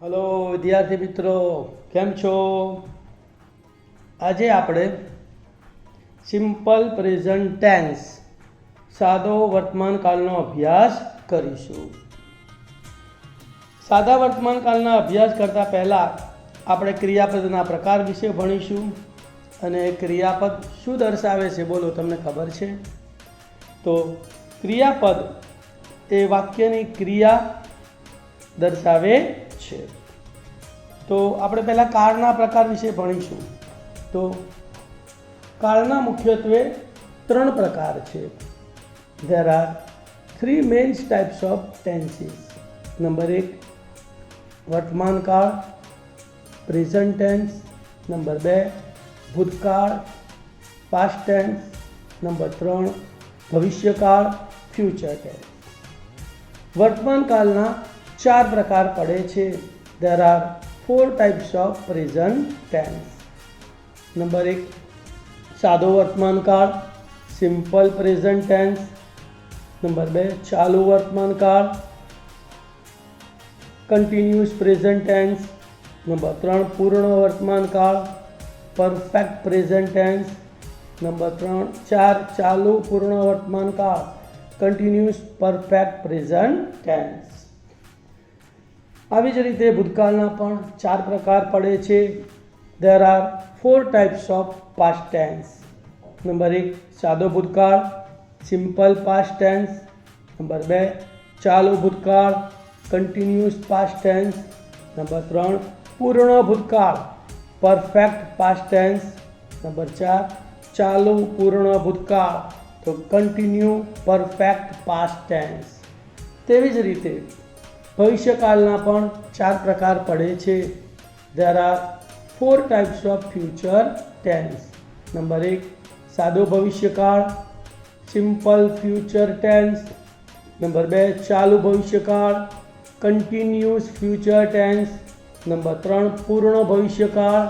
Hello વિદ્યાર્થી મિત્રો, કેમ છો? આજે આપણે સિમ્પલ પ્રેઝન્ટ ટેન્સ સાદો વર્તમાન કાળનો અભ્યાસ કરીશું. સાદા વર્તમાન કાળના અભ્યાસ કરતાં પહેલાં આપણે ક્રિયાપદના પ્રકાર વિશે ભણીશું. અને ક્રિયાપદ શું દર્શાવે છે બોલો, તમને ખબર છે? તો ક્રિયાપદ એ વાક્યની ક્રિયા દર્શાવે છે. તો આપણે પહેલાં કાળના પ્રકાર વિશે ભણીશું. તો કાળના મુખ્યત્વે 3 પ્રકાર છે. There are 3 main types of tenses. Number 1 વર્તમાન કાળ પ્રેઝન્ટ ટેન્સ. નંબર 2 ભૂતકાળ પાસ્ટ ટેન્સ. નંબર 3 ભવિષ્યકાળ ફ્યુચર ટેન્સ. વર્તમાન કાળના 4 પ્રકાર પડે છે. There are 4 types of present tense. Number 1 સાદો વર્તમાન કાળ સિમ્પલ પ્રેઝન્ટ ટેન્સ. નંબર 2 ચાલુ વર્તમાન કાળ કન્ટિન્યુઅસ પ્રેઝન્ટ ટેન્સ. નંબર 3 પૂર્ણ વર્તમાન કાળ પરફેક્ટ પ્રેઝન્ટ ટેન્સ. નંબર 4 ચાલુ પૂર્ણ વર્તમાન કાળ કન્ટિન્યુઅસ પરફેક્ટ પ્રેઝન્ટ ટેન્સ. આવી જ રીતે ભૂતકાળના પણ 4 પ્રકાર પડે છે. There are 4 types of past tense. Number 1 સાદો ભૂતકાળ સિમ્પલ પાસ્ટ ટેન્સ. નંબર 2 ચાલુ ભૂતકાળ કન્ટિન્યુઅસ પાસ્ટ ટેન્સ. નંબર 3 પૂર્ણ ભૂતકાળ પરફેક્ટ પાસ્ટ ટેન્સ. નંબર 4 ચાલુ પૂર્ણ ભૂતકાળ તો કન્ટિન્યુ પરફેક્ટ પાસ્ટ ટેન્સ. તેવી જ રીતે ભવિષ્યકાળના પણ 4 પ્રકાર પડે છે. There are 4 types of future tense. Number 1 સાદો ભવિષ્યકાળ સિમ્પલ ફ્યુચર ટેન્સ. નંબર 2 ચાલુ ભવિષ્યકાળ કન્ટિન્યુઅસ ફ્યુચર ટેન્સ. નંબર 3 પૂર્ણ ભવિષ્યકાળ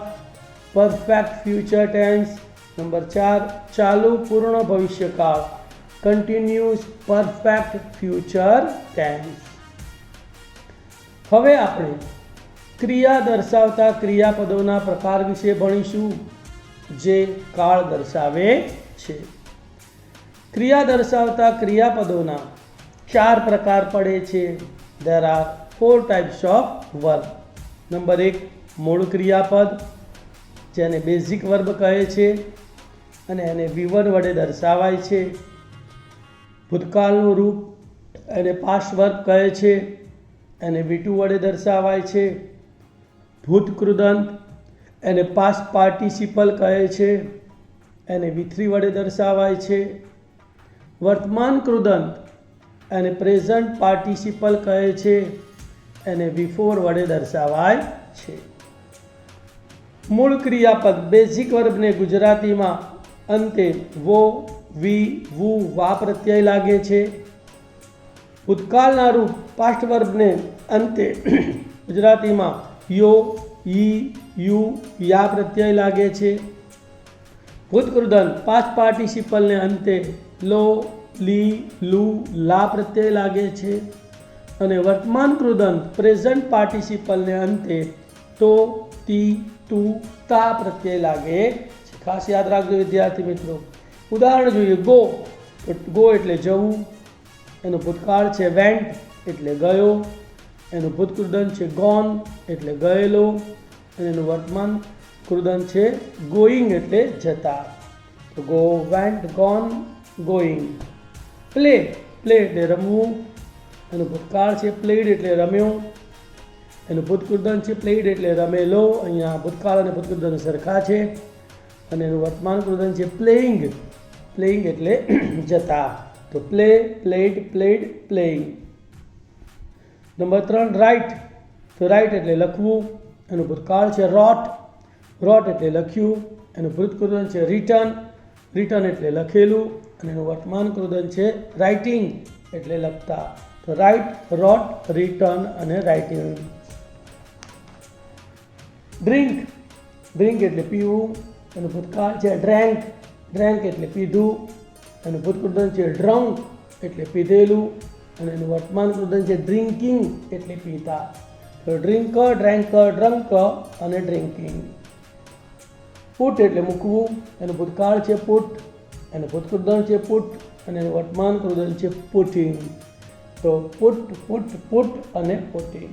પરફેક્ટ ફ્યુચર ટેન્સ. નંબર 4 ચાલુ પૂર્ણ ભવિષ્યકાળ કન્ટિન્યુઅસ પરફેક્ટ ફ્યુચર ટેન્સ. હવે આપણે ક્રિયા દર્શાવતા ક્રિયાપદોના પ્રકાર વિશે ભણીશું જે કાળ દર્શાવે છે. ક્રિયા દર્શાવતા ક્રિયાપદોના 4 પ્રકાર પડે છે. There are 4 types of verb. Number 1 મૂળ ક્રિયાપદ જેને બેઝિક વર્બ કહે છે અને એને V1 વડે દર્શાવાય છે. ભૂતકાળનું રૂપ એને પાસ્ટ વર્બ કહે છે, એને V2 વડે દર્શાવાય છે. ભૂતકૃદંત એને પાસ્ટ પાર્ટિસિપલ કહે છે, એને V3 વડે દર્શાવાય છે. વર્તમાન કૃદંત એને પ્રેઝન્ટ પાર્ટિસિપલ કહે છે, એને V4 વડે દર્શાવાય છે. મૂળ ક્રિયાપદ બેઝિક વર્બને ગુજરાતીમાં અંતે વો વી વુ વા પ્રત્યય લાગે છે. ભૂતકાળના રૂપ પાસ્ટ વર્બને અંતે ગુજરાતીમાં યો ઈ યુ યા પ્રત્યય લાગે છે. ભૂતકૃદંત પાસ્ટ પાર્ટિસિપલને અંતે લો લી લુ લા પ્રત્યય લાગે છે. અને વર્તમાન કૃદંત પ્રેઝન્ટ પાર્ટિસિપલને અંતે તો તી તું તા પ્રત્યય લાગે છે. ખાસ યાદ રાખજો વિદ્યાર્થી મિત્રો. ઉદાહરણ જોઈએ. ગો તો ગો એટલે જવું, એનો ભૂતકાળ છે વેન્ટ એટલે ગયો, એનું ભૂતકૃદંત છે ગોન એટલે ગયેલો અને એનું વર્તમાન કૃદંત છે ગોઈંગ એટલે જતા. તો go went gone going. Play play એટલે રમવું, એનું ભૂતકાળ છે પ્લેડ એટલે રમ્યો, એનું ભૂતકૃદંત છે પ્લેડ એટલે રમેલો. અહીંયા ભૂતકાળ અને ભૂતકૃદંત સરખા છે. અને એનું વર્તમાન કૃદંત છે પ્લેઇંગ પ્લેઇંગ એટલે જતા. તો play played played playing. Number 3 write. તો રાઇટ એટલે લખવું, એનું ભૂતકાળ છે રોટ રોટ એટલે લખ્યું, એનું ભૂતકૃદંત છે રિટર્ન રિટર્ન એટલે લખેલું અને એનું વર્તમાન કૃદંત છે રાઇટિંગ એટલે લખતા. તો રાઇટ રોટ રિટર્ન અને રાઇટિંગ. ડ્રિંક ડ્રિંક એટલે પીવું, એનું ભૂતકાળ છે ડ્રેન્ક ડ્રેન્ક એટલે પીધું, એનું ભૂતકૃદંત છે ડ્રંક એટલે પીધેલું અને એનું વર્તમાન કૃદંત છે ડ્રિંકિંગ એટલે પીતા. તો ડ્રિંક, ડ્રેન્ક, ડ્રંક અને ડ્રિંકિંગ. પુટ એટલે મૂકવું, એનું ભૂતકાળ છે પુટ, એનું ભૂતકૃદન છે પુટ અને એનું વર્તમાન કૃદન છે પુટિંગ. તો પુટ, પુટ, પુટ અને પુટિંગ.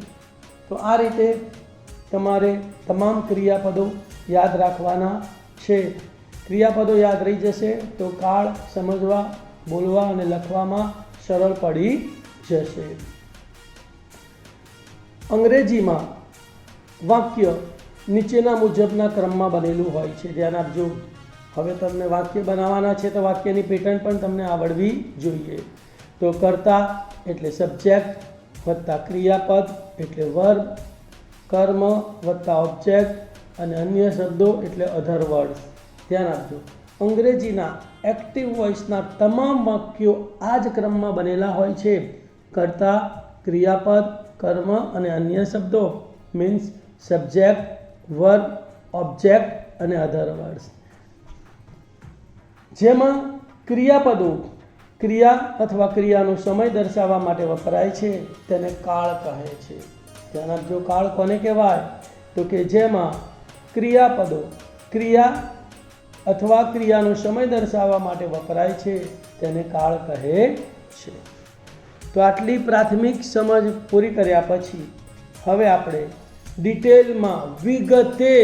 તો આ રીતે તમારે તમામ ક્રિયાપદો યાદ રાખવાના છે. ક્રિયાપદો યાદ રહી જશે તો કાળ સમજવા, બોલવા અને લખવામાં સરળ પડી જશે. અંગ્રેજીમાં વાક્ય નીચેના મુજબના ક્રમમાં બનેલું હોય છે. ધ્યાન આપજો. હવે તમને વાક્ય બનાવવાના છે તો વાક્યની પેટર્ન પણ તમને આવડવી જોઈએ. તો કર્તા એટલે સબ્જેક્ટ વત્તા ક્રિયાપદ એટલે વર્બ, કર્મ વત્તા ઓબ્જેક્ટ અને અન્ય શબ્દો એટલે અધર વર્ડ્સ. ધ્યાન આપજો. અંગ્રેજીના એક્ટિવ વોઇસના તમામ વાક્યો આ જ ક્રમમાં બનેલા હોય છે. કર્તા, ક્રિયાપદ, કર્મ અને અન્ય શબ્દો મીન્સ સબ્જેક્ટ, વર્બ, ઓબ્જેક્ટ અને અધર વર્ડ્સ. જેમાં ક્રિયાપદો ક્રિયા અથવા ક્રિયાનો સમય દર્શાવવા માટે વપરાય છે તેને કાળ કહે છે. ધ્યાન આપજો. કાળ કોને કહેવાય? તો કે જેમાં ક્રિયાપદો ક્રિયા અથવા ક્રિયાનો સમય દર્શાવવા માટે વપરાય છે તેને કાળ કહે છે. તો આટલી પ્રાથમિક સમજ પૂરી કર્યા પછી હવે આપણે ડિટેલમાં વિગતે,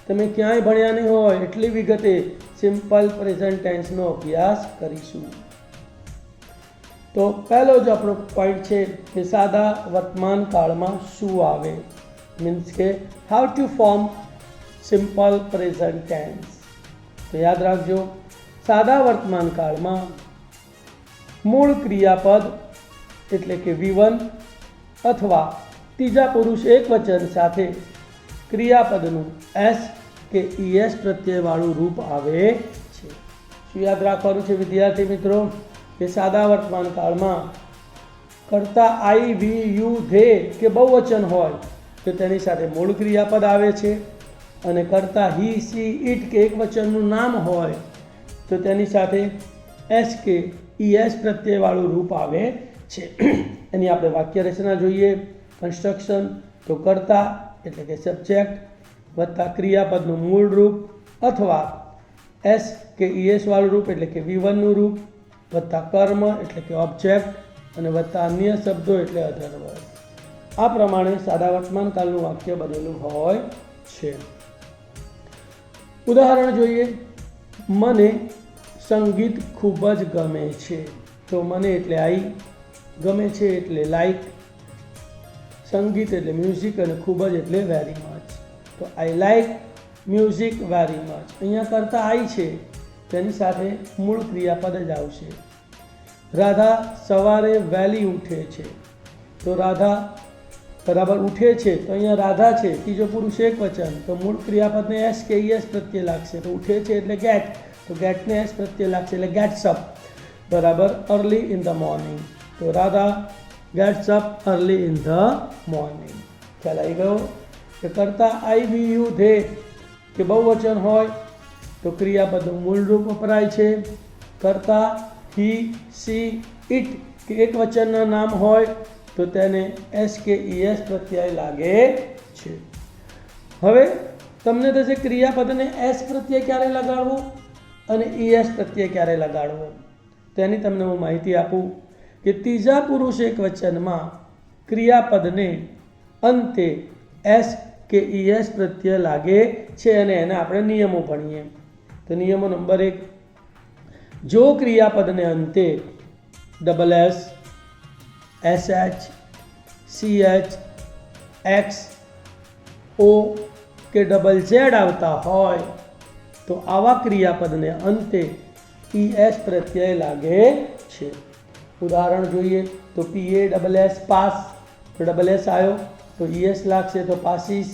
તમે ક્યાંય ભણ્યા નહીં હોય એટલી વિગતે સિમ્પલ પ્રેઝન્ટ ટેન્સનો અભ્યાસ કરીશું. તો પહેલો જ આપણો પોઈન્ટ છે કે સાદા વર્તમાન કાળમાં શું આવે, મીન્સ કે how to form simple present tense. તો યાદ રાખજો, સાદા વર્તમાન કાળમાં મૂળ ક્રિયાપદ એટલે કે V1 અથવા ત્રીજા પુરુષ એકવચન સાથે ક્રિયાપદનું S કે ES પ્રત્યયવાળું રૂપ આવે છે. શું યાદ રાખવાનું છે વિદ્યાર્થી મિત્રો? કે સાદા વર્તમાન કાળમાં કર્તા I, we, you, they કે બહુવચન હોય તો તેની સાથે મૂળ ક્રિયાપદ આવે છે, અને કર્તા he, she, it કે એકવચનનું નામ હોય તો તેની સાથે S કે ES પ્રત્યયવાળું રૂપ આવે છે. એની આપણે વાક્ય રચના જોઈએ. કન્સ્ટ્રક્શન. તો કર્તા એટલે કે સબ્જેક્ટ વત્તા ક્રિયાપદનું મૂળ રૂપ અથવા S કે ES વાળું રૂપ એટલે કે V1 નું રૂપ વત્તા કર્મ એટલે કે ઓબ્જેક્ટ અને વત્તા અન્ય શબ્દો એટલે અધર વર્ડ. આ પ્રમાણે સાદા વર્તમાન કાળનું વાક્ય બનેલું હોય છે. ઉદાહરણ જોઈએ. મને સંગીત ખૂબ જ ગમે છે. તો મને એટલે આઈ, ગમે છે એટલે લાઈક, સંગીત એટલે મ્યુઝિક અને ખૂબ જ એટલે વેરી મચ. તો I like music very much. અહીંયા કરતા આઈ છે તેની સાથે મૂળ ક્રિયાપદ જ આવશે. રાધા સવારે વહેલી ઉઠે છે. તો રાધા બરાબર ઉઠે છે તો અહીંયા રાધા છે, ત્રીજો પુરુષ એકવચન, તો મૂળ ક્રિયાપદને S કે ES પ્રત્યય લાગશે. તો ઉઠે છે એટલે ગેટ, તો ગેટને S પ્રત્યય લાગશે એટલે ગેટ્સ અપ બરાબર અર્લી ઇન ધ મોર્નિંગ. તો Radha gets up early in the morning. ખ્યાલ આવી ગયો? કે કરતા I, we, you, they કે બહુવચન હોય તો ક્રિયાપદનું મૂળ રૂપ વપરાય છે. કરતા he, she, it કે એકવચનના નામ હોય તો તેને S કે ES પ્રત્યય લાગે છે. હવે તમને થશે ક્રિયાપદને S પ્રત્યય ક્યારે લગાડવો અને ES પ્રત્યય ક્યારે લગાડવો. તેની તમને હું માહિતી આપું કે ત્રીજા પુરુષ એકવચનમાં ક્રિયાપદને અંતે S કે ES પ્રત્યય લાગે છે અને એને આપણે નિયમો ભણીએ. તો નિયમો નંબર 1, જો ક્રિયાપદને અંતે SS, SH, CH, X, O કે ZZ આવતા હોય તો આવા ક્રિયાપદને અંતે ES પ્રત્યય લાગે છે. ઉદાહરણ જોઈએ તો PASS પાસ, તો SS આવ્યો તો ES લાગશે તો પાસીસ.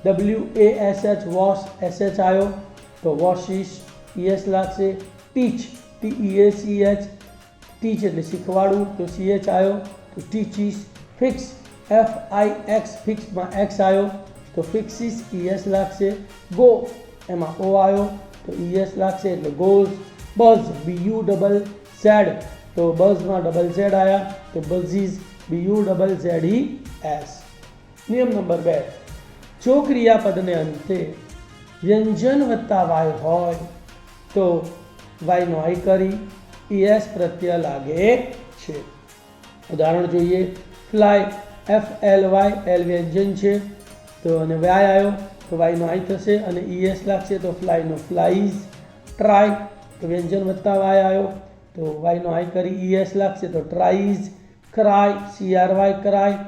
WASH વોશ, SH આવ્યો તો વોશિશ, ES લાગશે. ટીચ, TEACH ટીચ એટલે શીખવાડવું, તો CH આવ્યો તો ટીચીસ. ફિક્સ, FIX ફિક્સમાં X આવ્યો તો ફિક્સિસ, ES લાગશે. ગો એમાં O આવ્યો તો ES લાગશે એટલે ગોઝ. બઝ, BUZZ તો બઝમાં ડબલ Z આવ્યા તો બઝીઝ, BUZZES. નિયમ નંબર 2, જો ક્રિયાપદને અંતે વ્યંજન વત્તા વાય હોય તો વાયનો આઈ કરી es પ્રત્યય લાગે છે. ઉદાહરણ જોઈએ. ફ્લાય FLY, એલ વ્યંજન છે તો અને વાય આવ્યો તો વાયનો આઈ થશે અને es લાગશે તો ફ્લાયનો ફ્લાઇઝ. ટ્રાય તો વ્યંજન વત્તા વાય આવ્યો તો વાયનો આઈ કરી es લાગશે તો ટ્રાઇઝ. ક્રાય CRY ક્રાય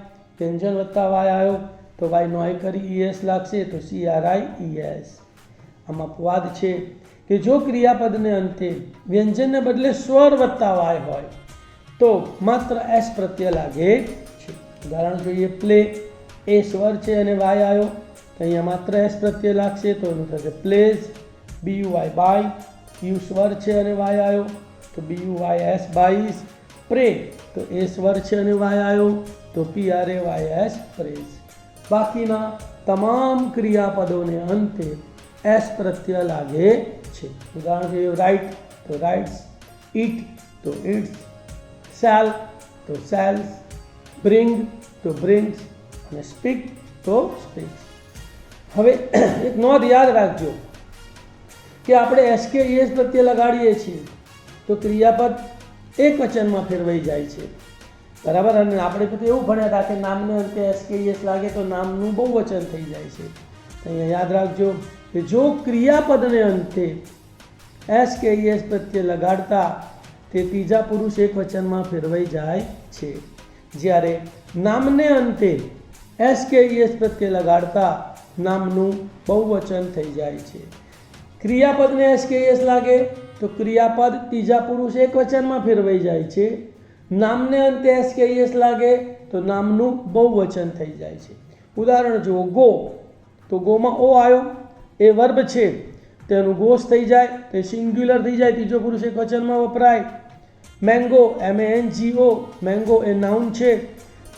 વ્યંજન વત્તા વાય આવ્યો તો વાયનો આઈ કરી es લાગશે તો CRIES. આમાં અપવાદ છે કે જો ક્રિયાપદને અંતે વ્યંજનને બદલે સ્વર વત્તા વાય હોય તો માત્ર s પ્રત્યય લાગે છે. ઉદાહરણ જોઈએ. પ્લે એ સ્વર છે અને વાય આવ્યો તો અહીંયા માત્ર s પ્રત્યય લાગશે તો એનું થશે પ્લેઝ. BUY બાય, યુ સ્વર છે અને વાય આવ્યો તો BUYS બાઈઝ. પ્રે તો એ સ્વર છે અને વાય આવ્યો તો PRAYS પ્રેઝ. બાકીના તમામ ક્રિયાપદોને અંતે s પ્રત્યય લાગે છે. ઉદાહરણ જોઈએ. રાઇટ તો રાઇટ્સ, ઇટ તો ઇટ્સ, સેલ તો સેલ્સ, બ્રિંગ તો બ્રિંગ્સ અને સ્પીક તો સ્પીક્સ. હવે એક નોંધ યાદ રાખજો કે આપણે SKES પ્રત્યય લગાડીએ છીએ તો ક્રિયાપદ એક વચનમાં ફેરવાઈ જાય છે, બરાબર. અને આપણે પછી એવું ભણ્યા હતા કે નામને અંતે SKES લાગે તો નામનું બહુવચન થઈ જાય છે. અહીંયા યાદ રાખજો કે જો ક્રિયાપદને અંતે SKES પ્રત્યય લગાડતા તે ત્રીજા પુરુષ એક વચનમાં ફેરવાઈ જાય છે, જ્યારે નામને અંતે SKES પ્રત્યય લગાડતા નામનું બહુવચન થઈ જાય છે. ક્રિયાપદને SKES લાગે તો ક્રિયાપદ ત્રીજા પુરુષ એક વચનમાં ફેરવાઈ જાય છે. નામને અંતે SKES લાગે તો નામનું બહુવચન થઈ જાય છે. ઉદાહરણ જુઓ. ગો તો ગોમાં ઓ આવ્યો એ વર્બ છે તેનું ગોસ થઈ જાય તે સિંગ્યુલર થઈ જાય, ત્રીજો પુરુષ એક વચનમાં વપરાય. મેંગો MANGO મેંગો એ નાઉન છે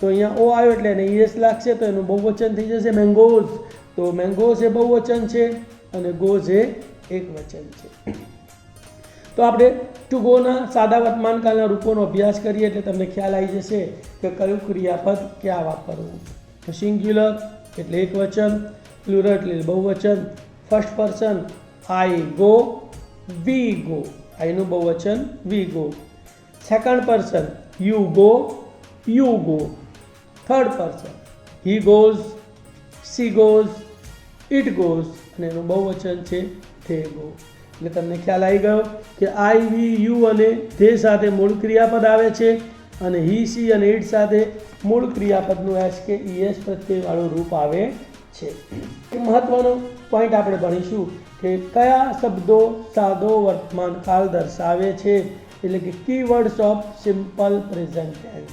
તો અહીંયા ઓ આવ્યો એટલે એને es લાગશે તો એનું બહુવચન થઈ જશે મેંગોઝ. તો મેંગોઝ એ બહુવચન છે અને ગોઝ એ એક વચન છે. તો આપણે ટુ ગોના સાદા વર્તમાનકાળના રૂપોનો અભ્યાસ કરીએ એટલે તમને ખ્યાલ આવી જશે કે કયું ક્રિયાપદ ક્યાં વાપરવું. તો સિંગ્યુલર એટલે એક વચન, પ્લુરલ એટલે બહુવચન. First person I go, we go, આઈનું બહુવચન we go. Second person you go, you go. Third person he goes, she goes, it goes અને એનું બહુવચન છે ધે ગો. એટલે તમને ખ્યાલ આવી ગયો કે આઈ, વી, યુ અને ધે સાથે મૂળ ક્રિયાપદ આવે છે અને હી, સી અને ઇટ સાથે મૂળ ક્રિયાપદનું SKES પ્રત્યયવાળું રૂપ આવે છે. એક મહત્વનો પોઈન્ટ આપણે ભણીશું કે કયા શબ્દો સાદો વર્તમાન કાળ દર્શાવે છે, એટલે કે keywords of simple present tense.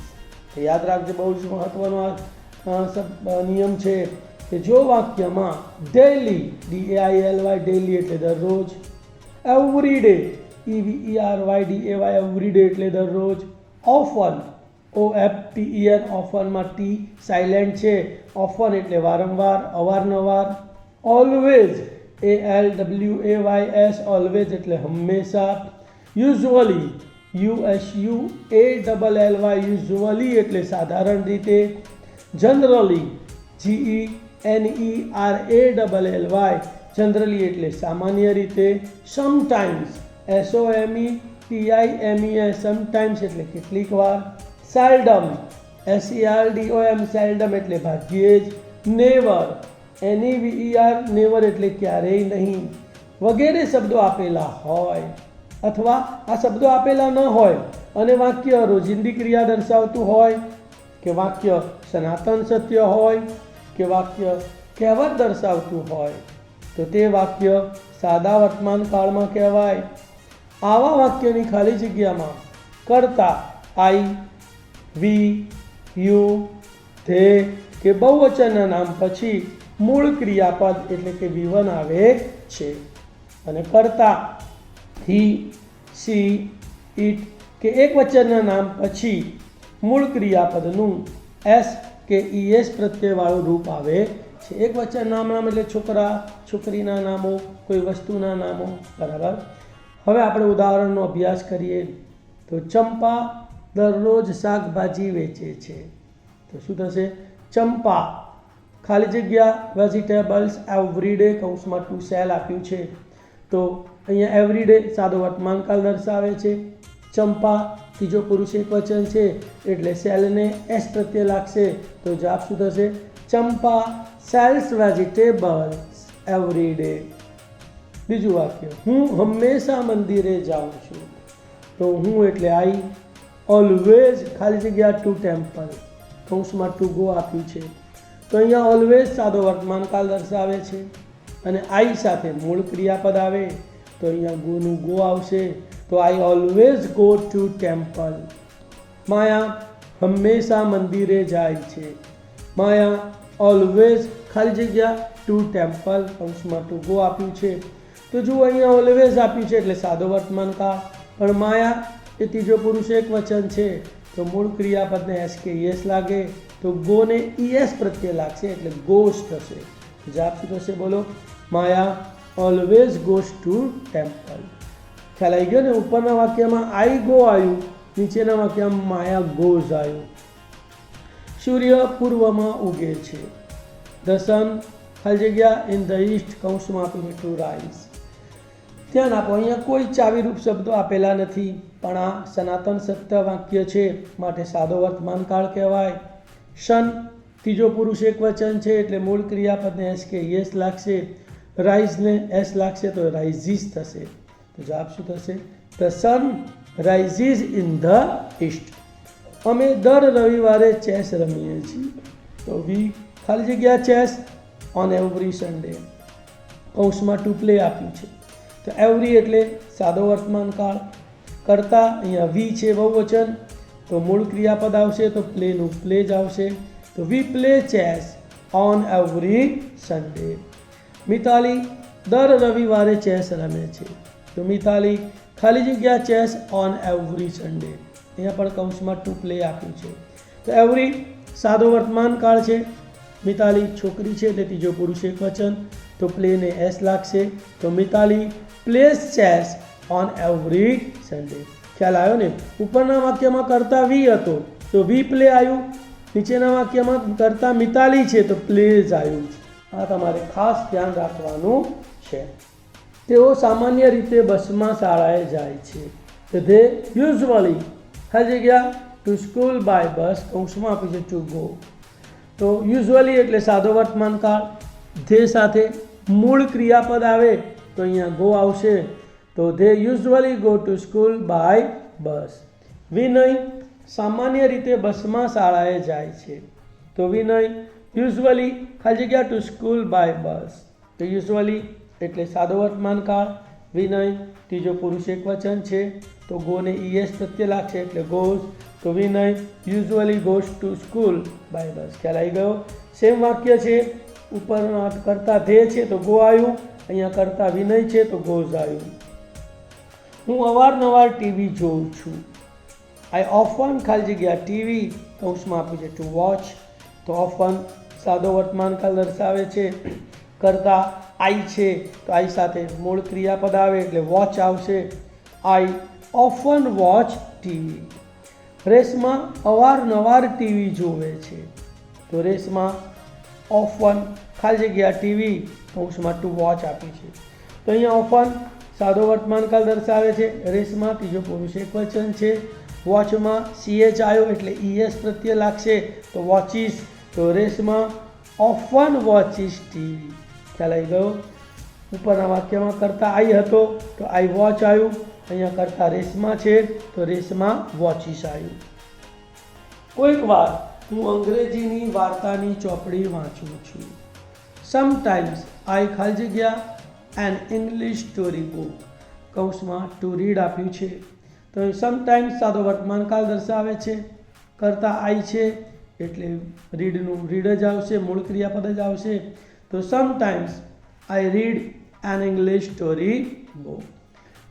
યાદ રાખજો, બહુ જ મહત્વનો આ નિયમ છે કે જો વાક્યમાં ડેલી DAILY ડેલી એટલે દરરોજ, every day EVERYDAY every day એટલે દરરોજ, ઓફન OFTEN ઓફનમાં T સાયલેન્ટ છે, ઓફન એટલે વારંવાર, અવારનવાર, ઓલવેઝ ALWAYS ઓલવેઝ એટલે હંમેશા, યુઝ્યુઅલી USUALLY યુઝ્યુઅલી એટલે સાધારણ રીતે, જનરલી GENERALLY જનરલી એટલે સામાન્ય રીતે, સમટાઇમ્સ SOMETIMES સમટાઇમ્સ એટલે કેટલીક વાર, સેલ્ડમ SELDOM સેલ્ડમ એટલે ભાગ્યે જ, નેવર NEVER નેવર એટલે ક્યારેય નહીં વગેરે શબ્દો આપેલા હોય અથવા આ શબ્દો આપેલા ન હોય અને વાક્ય રોજિંદી ક્રિયા દર્શાવતું હોય કે વાક્ય સનાતન સત્ય હોય કે વાક્ય કહેવત દર્શાવતું હોય તો તે વાક્ય સાદા વર્તમાન કાળમાં કહેવાય. આવા વાક્યની ખાલી જગ્યામાં કર્તા આઈ, વી, યુ, ધે કે બહુવચનના નામ પછી મૂળ ક્રિયાપદ એટલે કે V1 આવે છે અને કર્તા હી, સી, ઇટ કે એક વચનના નામ પછી મૂળ ક્રિયાપદનું S કે ES પ્રત્યયવાળું રૂપ આવે છે. એક વચન નામ એટલે છોકરા, છોકરીના નામો, કોઈ વસ્તુના નામો, બરાબર. હવે આપણે ઉદાહરણનો અભ્યાસ કરીએ તો ચંપા દરરોજ શાકભાજી વેચે છે તો શું થશે? ચંપા ખાલી જગ્યા વેજીટેબલ્સ એવરીડે કૌંસમાં ટુ સેલ આપ્યું છે, તો અહીંયા એવરીડે સાદો વર્તમાનકાળ દર્શાવે છે. ચંપા ત્રીજો પુરુષ એકવચન છે એટલે સેલને એસ પ્રત્યય લાગશે, તો જવાબ શું થશે? ચંપા સેલ્સ વેજીટેબલ્સ એવરીડે. બીજું વાક્ય, હું હંમેશા મંદિરે જાઉં છું, તો હું એટલે આઈ. ઓલવેઝ ખાલી જગ્યા ટુ ટેમ્પલ કૌંસમાં ટુ ગો આપ્યું છે, તો અહીંયા ઓલવેઝ સાદો વર્તમાનકાળ દર્શાવે છે અને આઈ સાથે મૂળ ક્રિયાપદ આવે તો અહીંયા ગોનું ગો આવશે, તો I always go to temple. Maya હંમેશા મંદિરે જાય છે, માયા ઓલવેઝ ખાલી જગ્યા ટુ ટેમ્પલ કૌંસમાં ટુ ગો આપ્યું છે, તો જુઓ અહીંયા ઓલવેઝ આપ્યું છે એટલે સાદો વર્તમાનકાળ, પણ માયા એ ત્રીજો પુરુષ એકવચન છે તો મૂળ ક્રિયાપદને એસ કે યસ લાગે, તો ગોને ઈએસ પ્રત્યય લાગશે એટલે ગોઝ થશે. જવાબ શું થશે બોલો? માયા ઓલવેઝ ગોઝ ટુ ટેમ્પલ. ખ્યાલ આવી ગયો ને? ઉપરના વાક્યમાં આઈ ગો આવ્યું, નીચેના વાક્યમાં માયા ગોઝ આવ્યું. સૂર્ય પૂર્વમાં ઉગે છે, ધ સન ખાલી જગ્યા ઇન ધ ઈસ્ટ કૌંસમાં આપ્યું ટુ રાઇઝ. ધ્યાન આપો, અહીંયા કોઈ ચાવીરૂપ શબ્દો આપેલા નથી, પણ આ સનાતન સત્ય વાક્ય છે માટે સાદો વર્તમાનકાળ કહેવાય. સન ત્રીજો પુરુષ એકવચન છે એટલે મૂળ ક્રિયાપદને એસ કે યસ લાગશે, રાઇઝને એસ લાગશે તો રાઇઝીસ થશે, તો જવાબ શું થશે? The sun rises in the east. અમે દર રવિવારે ચેસ રમીએ છીએ, તો વી ખાલી જગ્યા ચેસ ઓન એવરી સન્ડે કૌંસમાં ટુ પ્લે આપ્યું છે, તો એવરી એટલે સાદો વર્તમાનકાળ. કરતા અહીંયા વી છે બહુવચન, તો મૂળ ક્રિયાપદ આવશે તો પ્લેનું પ્લે જ આવશે, તો we play chess on every Sunday. Mitali દર રવિવારે ચેસ રમે છે, તો મિતાલી ખાલી જગ્યા ચેસ ઓન એવરી સન્ડે. અહીંયા પણ કૌંસમાં ટુ પ્લે આપ્યું છે, તો એવરી સાદો વર્તમાનકાળ છે. મિતાલી છોકરી છે એટલે ત્રીજો પુરુષ એકવચન, તો પ્લેને એસ લાગશે, તો Mitali plays chess on every Sunday. ખ્યાલ આવ્યો ને? ઉપરના વાક્યમાં કરતા વી હતો તો વી પ્લે આવ્યું, નીચેના વાક્યમાં કરતા મિતાલી છે તો પ્લેઝ આવ્યું. આ તમારે ખાસ ધ્યાન રાખવાનું છે. તેઓ સામાન્ય રીતે બસમાં શાળાએ જાય છે, તો ધે યુઝવલી ખાલી જગ્યા ટુ સ્કૂલ બાય બસ કૌંસમાં આપ્યું છે ટુ ગો, તો યુઝવલી એટલે સાદો વર્તમાનકાળ, ધે સાથે મૂળ ક્રિયાપદ આવે તો અહીંયા ગો આવશે, તો they usually go to school by bus. Vinay સામાન્ય રીતે બસમાં શાળાએ જાય છે, તો વિનય યુઝવલી ખાલી જગ્યા ટુ સ્કૂલ બાય બસ, તો યુઝવલી એટલે સાદો વર્તમાનકાળ. વિનય ત્રીજો પુરુષ એકવચન છે તો ગોને ઈએસ પ્રત્યય લાગશે એટલે ગોઝ, તો Vinay usually goes to school by bus. ખ્યાલ આવી ગયો? સેમ વાક્ય છે, ઉપર કરતા ધે છે તો ગો આવ્યું, અહીંયા કરતા વિનય છે તો ગોઝ આવ્યું. હું અવારનવાર ટીવી જોઉં છું, આઈ ઓફન ખાલી જગ્યા ટીવી કૌંસમાં આપ્યું છે ટુ વોચ, તો ઓફન સાદો વર્તમાનકાળ દર્શાવે છે. કરતા આઈ છે તો આઈ સાથે મૂળ ક્રિયાપદ આવે એટલે વોચ આવશે, આઈ ઓફન વોચ ટીવી. રેશમા અવારનવાર ટીવી જોવે છે, તો રેશમા ઓફન ખાલી જગ્યા ટીવી કૌંસમાં ટુ વોચ આપી છે, તો અહીંયા ઓફન સાદો વર્તમાનકાળ દર્શાવે છે. રેશમા ત્રીજો પુરુષ એકવચન છે, વોચમાં સીએચ આવ્યો એટલે ઈએસ પ્રત્યય લાગશે તો વોચીસ, તો રેશમા ઓફન વોચીસ ટીવી. ખ્યાલ આવી ગયો? ઉપરના વાક્યમાં કરતા આઈ હતો તો આઈ વોચ આવ્યું, અહીંયા કરતા રેશમા છે તો રેશમા વોચીસ આવ્યું. કોઈક વાર હું અંગ્રેજીની વાર્તાની ચોપડી વાંચું છું, સમટાઈમ્સ આઈ ખાલી જગ્યા એન ઇંગ્લિશ સ્ટોરી બુક કૌંસમાં ટુ રીડ આપ્યું છે, તો સમટાઈમ્સ સાદો વર્તમાનકાળ દર્શાવે છે. કરતા આઈ છે એટલે રીડનું રીડ જ આવશે, મૂળ ક્રિયાપદ જ આવશે, તો sometimes I read N English story book.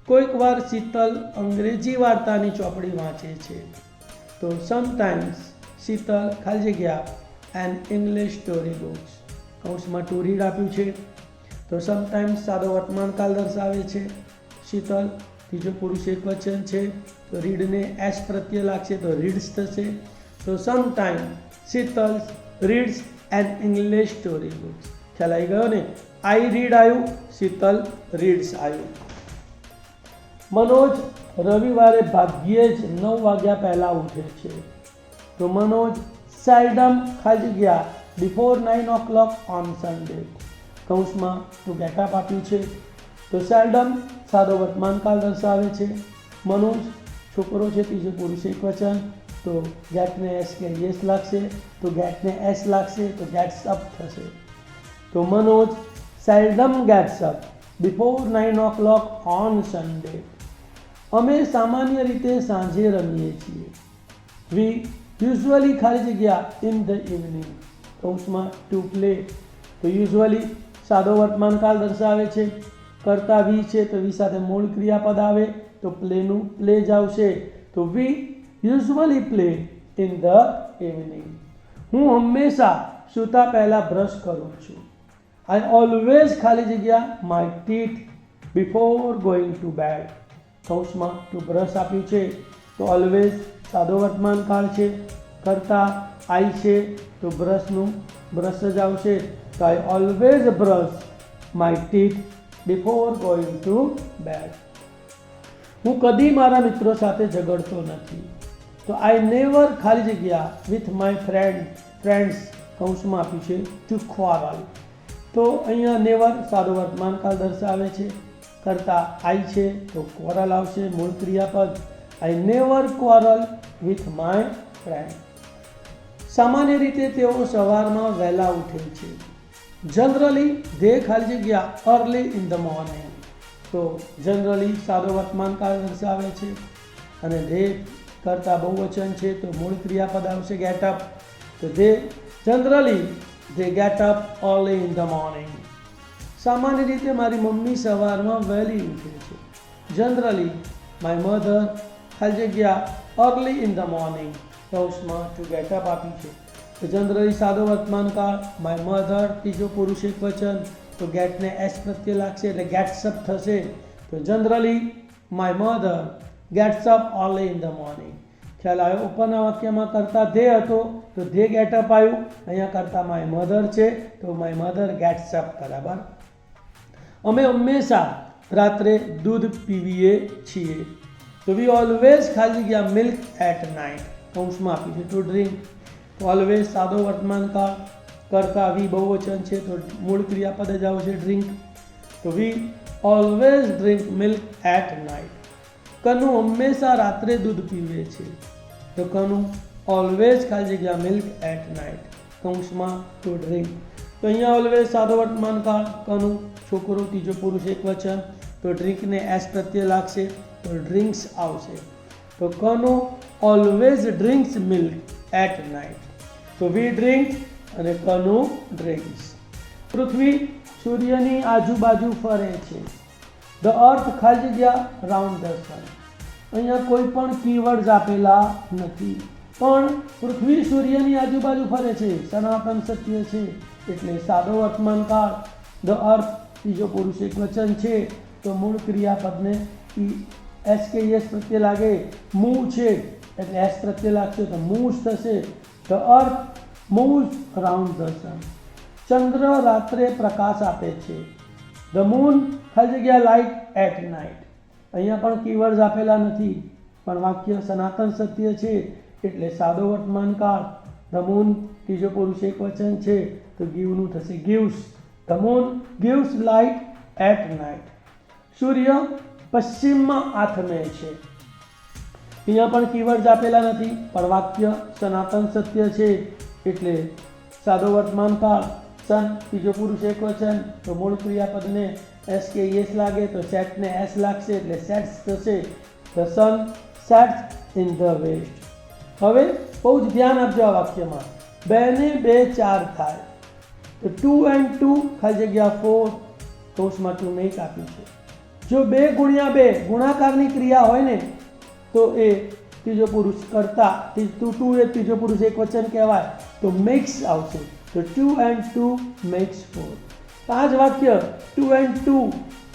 કોઈક વાર શીતલ અંગ્રેજી વાર્તાની ચોપડી વાંચે છે, તો સમટાઈમ્સ શીતલ ખાલી જગ્યા એન ઇંગ્લિશ સ્ટોરી બુક્સ કૌંસમાં ટુ રીડ આપ્યું છે, તો સમટાઈમ્સ સાદો વર્તમાનકાળ દર્શાવે છે. શીતલ ત્રીજો પુરુષ એકવચન છે તો રીડને એસ પ્રત્યય લાગશે તો રીડ્સ થશે, તો sometime Sheetal reads N English story books. ખ્યાલ આવી ગયો ને? આઈ રીડ આવ્યું, શીતલ રીડ્સ આવ્યું. મનોજ રવિવારે ભાગ્યે જ 9 વાગ્યા પહેલાં ઉઠે છે. તો મનોજ સેલ્ડમ ખાલી જગ્યા બિફોર 9 o'clock ઓન સન્ડે. કૌંસમાં તો ગેટઅપ આપ્યું છે. તો સેલ્ડમ સાદો વર્તમાનકાળ દર્શાવે છે. મનોજ છોકરો છે, ત્રીજો પુરુષ એકવચન, તો ગેટને એસ કે યસ લાગશે, તો ગેટને એસ લાગશે, તો ગેટ્સ અપ થશે. તો Manoj seldom gets up before 9 o'clock on Sunday. અમે સામાન્ય રીતે સાંજે રમીએ છીએ. વી યુઝ્યુઅલી ખાલી જગ્યા ઇન ધ ઇવનિંગ. કૌંસમાં ટુ પ્લે. તો યુઝ્યુઅલી સાદો વર્તમાનકાળ દર્શાવે છે. કરતા વી છે, તો વી સાથે મૂળ ક્રિયાપદ આવે, તો પ્લેનું પ્લે જ આવશે. તો વી usually play in the evening. હું હંમેશા સૂતા પહેલાં બ્રશ કરું છું. આઈ ઓલવેઝ ખાલી જગ્યા my teeth before going to bed. કૌંસમાં ટુ બ્રશ આપ્યું છે. તો ઓલવેઝ સાદો વર્તમાનકાળ છે. કરતા આઈ છે, તો બ્રશનું બ્રશ જ આવશે. તો I always brush my teeth before going to bed. હું કદી મારા મિત્રો સાથે ઝઘડતો નથી. તો આઈ નેવર ખાલી જગ્યા વિથ માય ફ્રેન્ડ્સ. કૌંસમાં આપ્યું છે ટુ ક્વારલ. તો અહીંયા નેવર સાદો વર્તમાનકાળ દર્શાવે છે. કરતા આઈ છે, તો ક્વારલ આવશે, મૂળ ક્રિયાપદ. I never quarrel with my friend. સામાન્ય રીતે તેઓ સવારમાં વહેલા ઉઠે છે. જનરલી ધે ખાલી જગ્યા અર્લી ઇન ધ મોર્નિંગ. તો જનરલી સાદો વર્તમાનકાળ દર્શાવે છે અને ધે કરતા બહુવચન છે, તો મૂળ ક્રિયાપદ આવશે ગેટઅપ. તો they generally they get up early in the morning. સામાન્ય રીતે મારી મમ્મી સવારમાં વહેલી ઉઠે છે. જનરલી માય મધર ખાલી જગ્યા અર્લી ઇન ધ મોર્નિંગ. કૌંસમાં ટુ ગેટઅપ આપી છે. તો જનરલી સાદો વર્તમાનકાળ, માય મધર ત્રીજો પુરુષ એકવચન, તો ગેટને એસ પ્રત્યે લાગશે એટલે ગેટ્સ અપ થશે. તો generally my mother gets up early in the morning. ખ્યાલ આવ્યો? ઉપરના વાક્યમાં કરતા ધે હતો, તો ધે ગેટઅપ આવ્યું. અહીંયા કરતા માય મધર છે, તો માય મધર ગેટ્સ અપ. બરાબર. અમે હંમેશા રાત્રે દૂધ પીવીએ છીએ. તો વી ઓલવેઝ ખાલી જગ્યા મિલ્ક એટ નાઇટ. કૌંસમાં આપી છે ટુ ડ્રિંક. તો ઓલવેઝ સાદો વર્તમાનકાળ, કરતા વી બહુવચન છે, તો મૂળ ક્રિયાપદ જ આવશે ડ્રિંક. તો we always drink milk at night. Kanu હંમેશા રાત્રે દૂધ પીવે છે. તો કનુ ઓલવેઝ ખાલી જગ્યા મિલ્ક એટ નાઇટ. કૌંસમાં ટુ ડ્રિંક. તો અહીંયા ઓલવેઝ સાદો વર્તમાનકાળ, કનુ છોકરો ત્રીજો પુરુષ એકવચન, તો ડ્રિંકને એસ પ્રત્યે લાગશે, તો ડ્રિંક્સ આવશે. તો Kanu always drinks milk at night. તો વી ડ્રિંક અને કનુ ડ્રિંક્સ. પૃથ્વી સૂર્યની આજુબાજુ ફરે છે. ધ અર્થ ખાલી જગ્યા રાઉન્ડ ધ સન. અહીંયા કોઈ પણ કીવર્ડ્સ આપેલા નથી, પણ પૃથ્વી સૂર્યની આજુબાજુ ફરે છે, સનાતન સત્ય છે, એટલે સાદો વર્તમાનકાળ. ધ અર્થ ત્રીજો પુરુષ એકવચન છે, તો મૂળ ક્રિયાપદને એસ કે યસ પ્રત્યે લાગે. મૂવ છે એટલે એસ પ્રત્યે લાગશે, તો મૂવ્સ થશે. The earth moves around the sun. ચંદ્ર રાત્રે પ્રકાશ આપે છે. ધ મૂન ખાલી જગ્યા લાઇટ એટ નાઇટ. અહીંયા પણ કીવર્ડ્સ આપેલા નથી, પણ વાક્ય સનાતન સત્ય છે એટલે સાદો વર્તમાનકાળ. ધ મૂન ત્રીજો પુરુષ એકવચન છે, તો ગીવનું થશે gives. The moon gives light at night. સૂર્ય પશ્ચિમમાં આથમે છે. અહીંયા પણ કીવર્ડ્સ આપેલા નથી, પણ વાક્ય સનાતન સત્ય છે એટલે સાદો વર્તમાનકાળ. સન ત્રીજો પુરુષ એકવચન, તો મૂળ ક્રિયાપદને એસ કે યસ લાગે, તો સેટને એસ લાગશે એટલે સેટ્સ થશે. The sun sets in the west. હવે બહુ જ ધ્યાન આપજો આ વાક્યમાં. 2 ને 2 4 થાય, તો 2 and 2 ખાલી જગ્યા 4. કૌંસમાં ટુ મેક આપ્યું છે. જો 2 ગુણ્યા 2 ગુણાકારની ક્રિયા હોય ને, તો એ ત્રીજો પુરુષ કરતા, 2 એ ત્રીજો પુરુષ એકવચન કહેવાય, તો મેક્સ આવશે. તો 2 and 2 મેક્સ 4. આ જ વાક્ય 2 and 2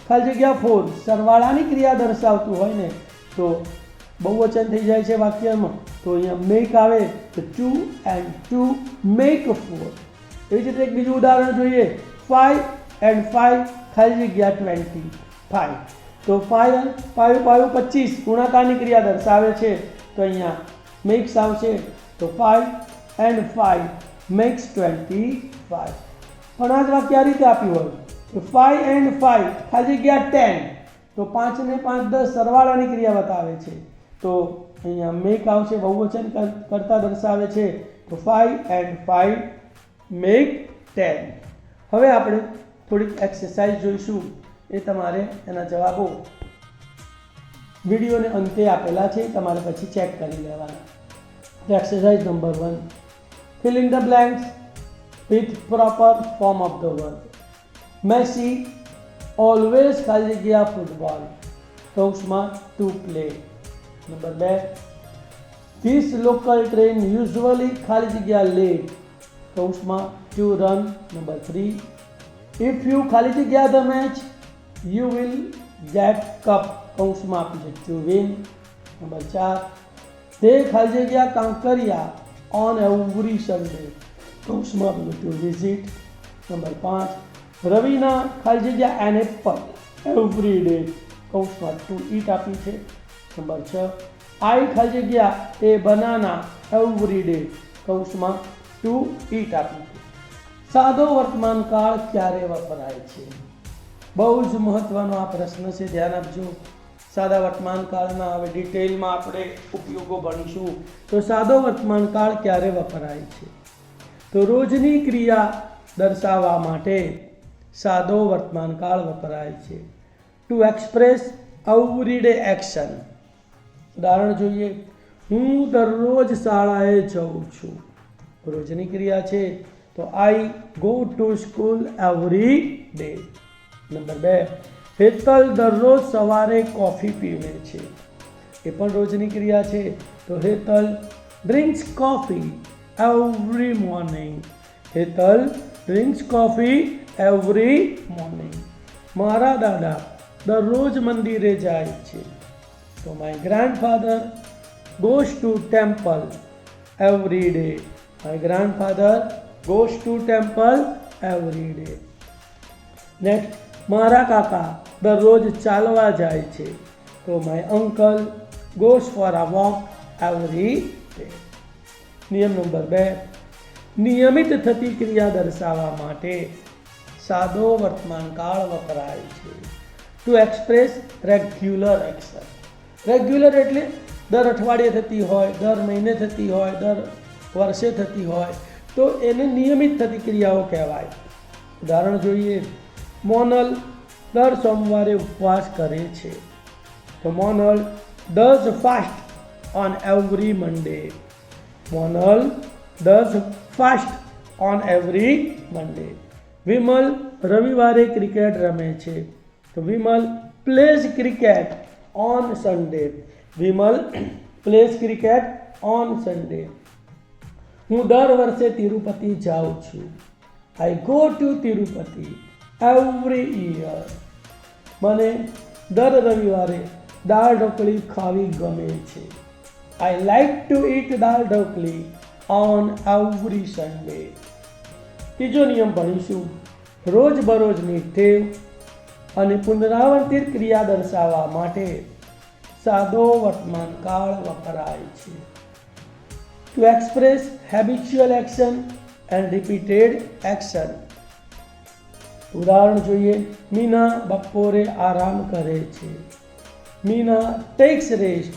ખાલી જગ્યા 4 સરવાળાની ક્રિયા દર્શાવતું હોય ને, તો બહુવચન થઈ જાય છે વાક્યમાં, તો અહીંયા મેક આવે તો 2 and 2 make 4. એવી જ રીતે એક બીજું ઉદાહરણ જોઈએ, 5 and 5 ખાલી જગ્યા 25. તો 5 and 5 25 ગુણાકારની ક્રિયા દર્શાવે છે, તો અહીંયા મેક્સ આવશે, તો 5 and 5 makes 25. પણ આ જ વાક્ય આ રીતે આપ્યું હોય તો 5 and 5 ખાલી જગ્યા 10, તો 5 ને 5 10 સરવાળાની ક્રિયા બતાવે છે, તો અહીંયા મેક આવશે, બહુવચન કરતા દર્શાવે છે, તો 5 and 5 make 10. હવે આપણે થોડીક એક્સરસાઇઝ જોઈશું, એ તમારે એના જવાબો વિડીયોને અંતે આપેલા છે, તમારે પછી ચેક કરી લેવાના. Exercise number 1, fill in the blanks with proper form of the word. Messi always ખાલી જગ્યા ફૂટબોલ, કૌંસમાં to play. Number 2, this local train usually ખાલી જગ્યા late, કૌંસમાં to run. Number 3, if you ખાલી જગ્યા the match you will get cup, કૌંસમાં આપ્યું છે to win. નંબર 4, they ખાલી જગ્યા કાંકરિયા on every Sunday, કૌંસમાં આપ્યું to visit. નંબર 5, રવિના ખાલી જગ્યા an apple every day, કૌંસમાં to eat આપ્યું છે. નંબર 6, I ખાલી જગ્યા a banana every day, કૌંસમાં to eat આપ્યું છે. સાદો વર્તમાન કાળ ક્યારે વપરાય છે? બહુ જ મહત્વનો આ પ્રશ્ન છે, ધ્યાન આપજો. સાદા વર્તમાન કાળના હવે ડિટેલમાં આપણે ઉપયોગો ભણીશું. તો સાદો વર્તમાન કાળ ક્યારે વપરાય છે? તો રોજની ક્રિયા દર્શાવવા માટે સાદો વર્તમાન કાળ વપરાય છે. To express every day action. ઉદાહરણ જોઈએ, હું દરરોજ શાળાએ જાઉં છું, રોજની ક્રિયા છે, તો I go to school every day. Number 2, Hetal દરરોજ સવારે કોફી પીવે છે, એ પણ રોજની ક્રિયા છે, તો Hetal drinks coffee every morning. Hetal drinks coffee every morning. મારા દાદા દરરોજ મંદિરે જાય છે, તો my grandfather goes to temple every day. My grandfather goes to temple every day. Next, મારા કાકા દરરોજ ચાલવા જાય છે, તો my uncle goes for a walk every day. નિયમ નંબર 2, નિયમિત થતી ક્રિયા દર્શાવવા માટે સાદો વર્તમાન કાળ વપરાય છે. To express regular action. Regular એટલે દર અઠવાડિયે થતી હોય, દર મહિને થતી હોય, દર વર્ષે થતી હોય, તો એને નિયમિત થતી ક્રિયાઓ કહેવાય. ઉદાહરણ જોઈએ, મોનલ દર સોમવારે ઉપવાસ કરે છે, તો Monel does fast on every Monday. Monel does fast on every Monday. Vimal રવિવારે ક્રિકેટ રમે છે, તો Vimal plays cricket on Sunday. Vimal plays cricket on Sunday. હું દર વર્ષે તિરુપતિ જાઉં છું, I go to Tirupati every year. મને દર રવિવારે દાળ ઢોકળી ખાવી ગમે છે, I like to eat dal dhokli on every Sunday. ત્રીજો નિયમ ભણીશું, રોજબરોજની ટેવ અને પુનરાવર્તિત ક્રિયા દર્શાવવા માટે સાદો વર્તમાન કાળ વપરાય છે. To express habitual action and repeated action. ઉદાહરણ જોઈએ, મીના બપોરે આરામ કરે છે, Meena takes rest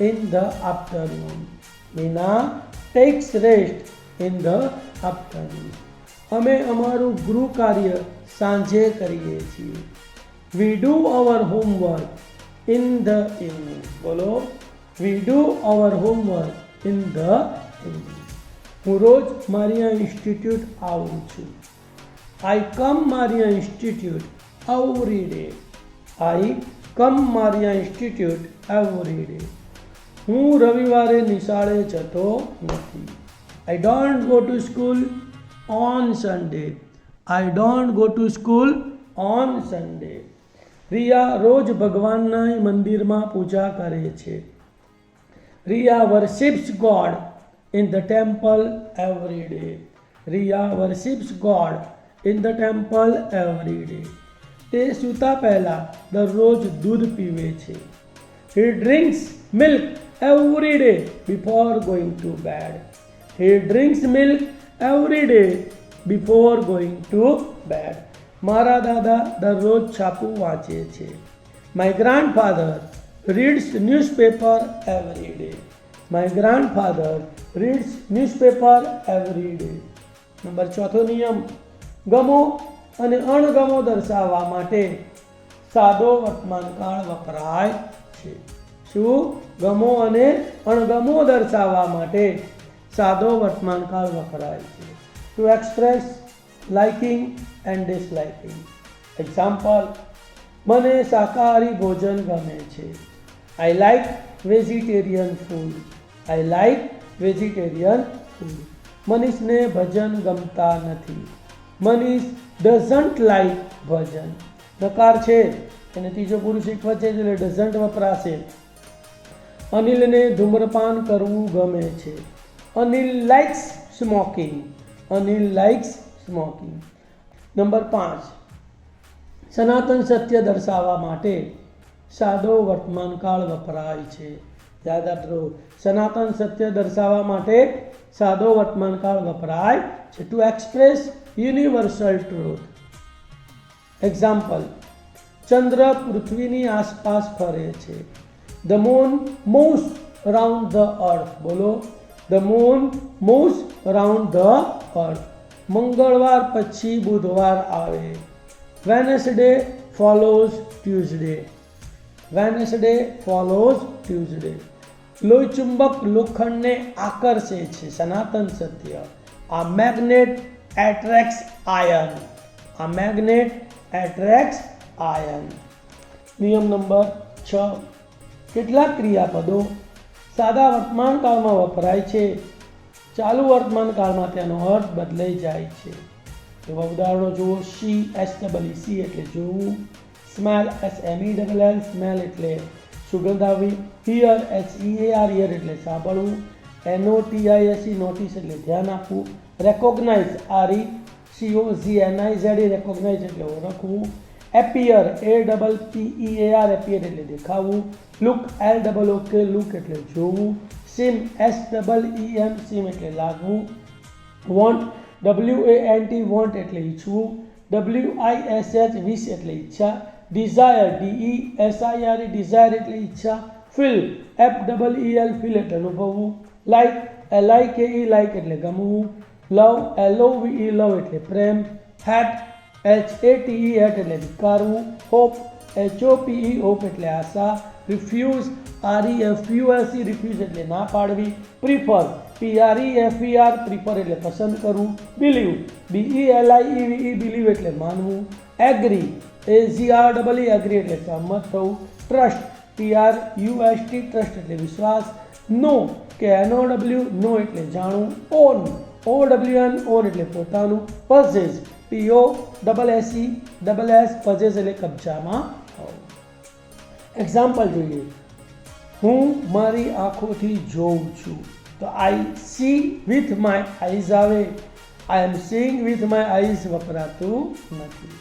in the afternoon. Meena takes rest in the afternoon. અમે અમારું ગૃહ કાર્ય સાંજે કરીએ છીએ, we do our homework in the evening. બોલો, we do our homework in the evening. હું રોજ મારી ઇન્સ્ટિટ્યૂટ આવું છું, આઈ કમ મારી institute every day. I come મારી ઇન્સ્ટિટ્યૂટ એવરી ડે. હું રવિવારે નિશાળે જતો નથી, I don't go to school on Sunday. I don't go to school on Sunday. Riya રોજ ભગવાનના મંદિરમાં પૂજા કરે છે, Riya worships God in the temple every day. Riya worships God in the temple every day. તે સૂતા પહેલાં દરરોજ દૂધ પીવે છે. He drinks milk every day before going to bed. He drinks milk every day before going to bed. મારા દાદા દરરોજ છાપું વાંચે છે. My grandfather reads newspaper every day. My grandfather reads newspaper every day. નંબર 4થો નિયમ, ગમો અને અણગમો દર્શાવવા માટે સાદો વર્તમાનકાળ વપરાય છે. શું? ગમો અને અણગમો દર્શાવવા માટે સાદો વર્તમાનકાળ વપરાય છે. To express liking and disliking. Example, મને શાકાહારી ભોજન ગમે છે. I like vegetarian food. I like vegetarian food. મનીષને ભજન ગમતા નથી. મનીષ ડઝન્ટ લાઇક ભજન. નકાર છે એને ત્રીજો પુરુષ એકવચન એટલે ડઝન્ટ વપરાશે. અનિલને ધૂમ્રપાન કરવું ગમે છે. Anil likes smoking. Anil likes smoking. Number 5, સનાતન સત્ય દર્શાવવા માટે સાદો વર્તમાનકાળ વપરાય છે. યાદ રાખજો, સનાતન સત્ય દર્શાવવા માટે સાદો વર્તમાનકાળ વપરાય છે. To express universal truth. Example, ચંદ્ર પૃથ્વીની આસપાસ ફરે છે. The moon moves around the earth. બોલો, the moon moves around the earth. મંગળવાર પછી બુધવાર આવે. Wednesday follows Tuesday. Wednesday follows Tuesday. લોહી ચુંબક લોખંડને આકર્ષે છે. સનાતન સત્ય. A magnet attracts iron. A magnet attracts iron. નિયમ નંબર 6, કેટલાક ક્રિયાપદો સાદા વર્તમાનકાળમાં વપરાય છે. ચાલુ વર્તમાનકાળમાં તેનો અર્થ બદલાઈ જાય છે. એવા ઉદાહરણો જુઓ. સી SEEC એટલે જોવું. સ્મેલ SMELL સ્મેલ એટલે સુગંધ આવવી. હિયર HEAR હિયર એટલે સાંભળવું. NOTISE નોટિસ એટલે ધ્યાન આપવું. રેકોગ્નાઇઝ RECOGNIZ રેકોગ્નાઇઝ એટલે ઓળખવું. એપિયર APPEAR એપિયર એટલે દેખાવું. લુક LOOK લુક એટલે જોવું. સિમ SEEM સિમ એટલે લાગવું. વોન્ટ WANT વોન્ટ એટલે ઈચ્છવું. WISH વિશ એટલે ઈચ્છા. ડિઝાયર DESIRE ડિઝાયર એટલે ઈચ્છા. ફીલ FEEL ફીલ એટલે અનુભવવું. લાઇક LIKE લાઇક એટલે ગમવું. લવ LOVE લવ એટલે પ્રેમ. હેટ HATE હેટ એટલે વિકારવું. હોપ HOPE હોપ એટલે આશા. રિફ્યુઝ REFUSE રિફ્યુઝ એટલે ના પાડવી. પ્રિફર PREFER પ્રિફર એટલે પસંદ કરવું. બિલીવ BELIEVE બિલીવ એટલે માનવું. એગ્રી AGREE એગ્રી એટલે સહમત થવું. ટ્રસ્ટ TRUST ટ્રસ્ટ એટલે વિશ્વાસ. નો NOW નો એટલે જાણવું. ઓન OWN ઓન એટલે પોતાનું. પઝેસ POSSESS પઝેસ એટલે કબજામાં થવું. એક્ઝામ્પલ જોઈએ. હું મારી આંખોથી જોઉં છું તો I C with my eyes આવે. આઈ એમ સીઈંગ વિથ માય આઈઝ વપરાતું નથી.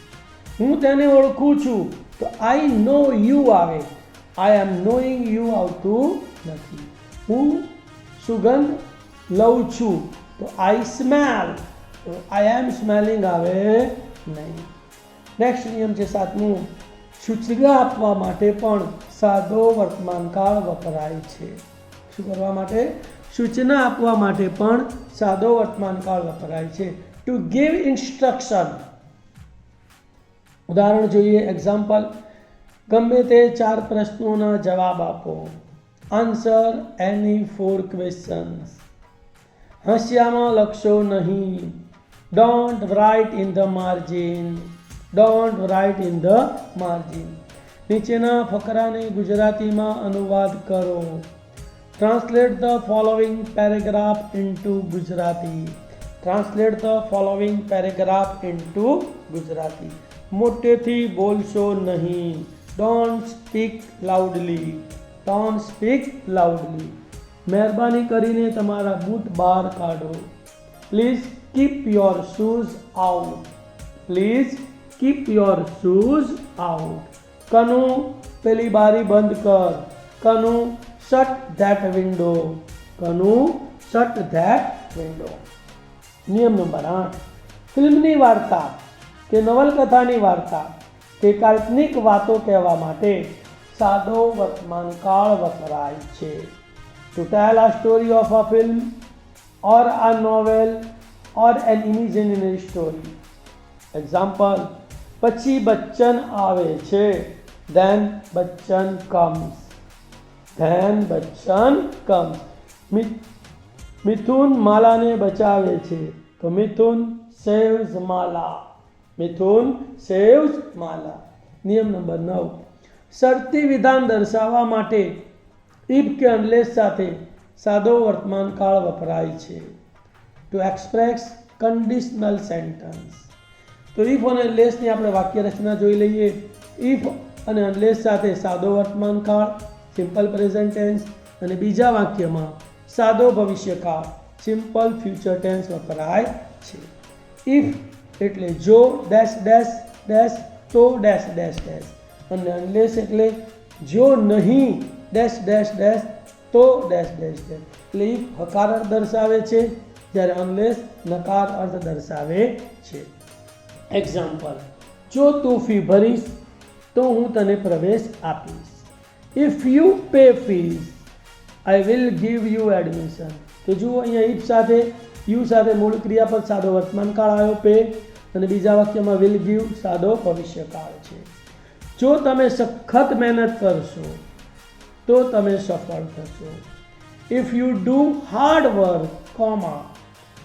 હું તેને ઓળખું છું તો આઈ નો યુ આવે. આઈ એમ નોઈંગ યુ આવતું નથી. હું સુગંધ લઉં છું તો આઈ સ્મેલ તો આઈ એમ સ્મેલિંગ આવે નહીં. નેક્સ્ટ નિયમ છે 7મું, સૂચના આપવા માટે પણ સાદો વર્તમાનકાળ વપરાય છે. શું કરવા માટે? સૂચના આપવા માટે પણ સાદો વર્તમાનકાળ વપરાય છે. To give instruction. ઉદાહરણ જોઈએ. એક્ઝામ્પલ, ગમે તે 4 પ્રશ્નોના જવાબ આપો. આન્સર એની 4 ક્વેશ્ચન્સ. હાંસિયામાં લખશો નહીં. Don't write in the margin. Don't write in the margin. નીચેના ફકરાને ગુજરાતીમાં અનુવાદ કરો. Translate the following paragraph into Gujarati. Translate the following paragraph into Gujarati. મોટેથી બોલશો નહીં. Don't speak loudly. Don't speak loudly. મહેરબાની કરીને તમારા બૂટ બહાર કાઢો. Please keep your shoes out. Please keep your shoes out. Kanu, પેલી બારી બંધ કર. Kanu, shut that window. Kanu, shut that window. નિયમ નંબર 8. ફિલ્મની વાર્તા કે નવલકથાની વાર્તા કે કાલ્પનિક વાતો કહેવા માટે સાદો વર્તમાન કાળ વપરાય છે. To tell a story of a film or a novel or an imaginary story. Example: પછી બચ્ચન આવે છે. Then Bachchan comes. Then Bachchan comes. મિથુન માલાને બચાવે છે. તો મિથુન saves માલા. મિથુન saves માલા. નિયમ નંબર 9. શરતી વિધાન દર્શાવવા માટે ઇફ કે અનલેસ સાથે સાદો વર્તમાન કાળ વપરાય છે. To express conditional sentence. તો ઇફ અને અનલેસની આપણે વાક્ય રચના જોઈ લઈએ. ઇફ અને અનલેસ સાથે સાદો વર્તમાન કાળ સિમ્પલ પ્રેઝન્ટ ટેન્સ અને બીજા વાક્યમાં સાદો ભવિષ્યકાળ સિમ્પલ ફ્યુચર ટેન્સ વપરાય છે. ઇફ એટલે જો ડેશ ડેશ ડેશ તો ડેશ ડેશ ડેશ અને અનલેસ એટલે જો નહીં ડેશ ડેશ ડેશ તો ડેશ ડેશ ડેશ. એટલે ઇફ હકાર અર્થ દર્શાવે છે જ્યારે અનલેસ નકાર અર્થ દર્શાવે છે. એક્ઝામ્પલ: જો તું ફી ભરીશ તો હું તને પ્રવેશ આપીશ. If you pay fees I will give you admission. તો જુઓ અહીંયા ઇફ સાથે યુ સાથે મૂળ ક્રિયાપદ સાદો વર્તમાન કાળ આવ્યો પે અને બીજા વાક્યમાં વિલ ગીવ સાદો ભવિષ્યકાળ છે. જો તમે સખત મહેનત કરશો તો તમે સફળ થશો. If you do hard work comma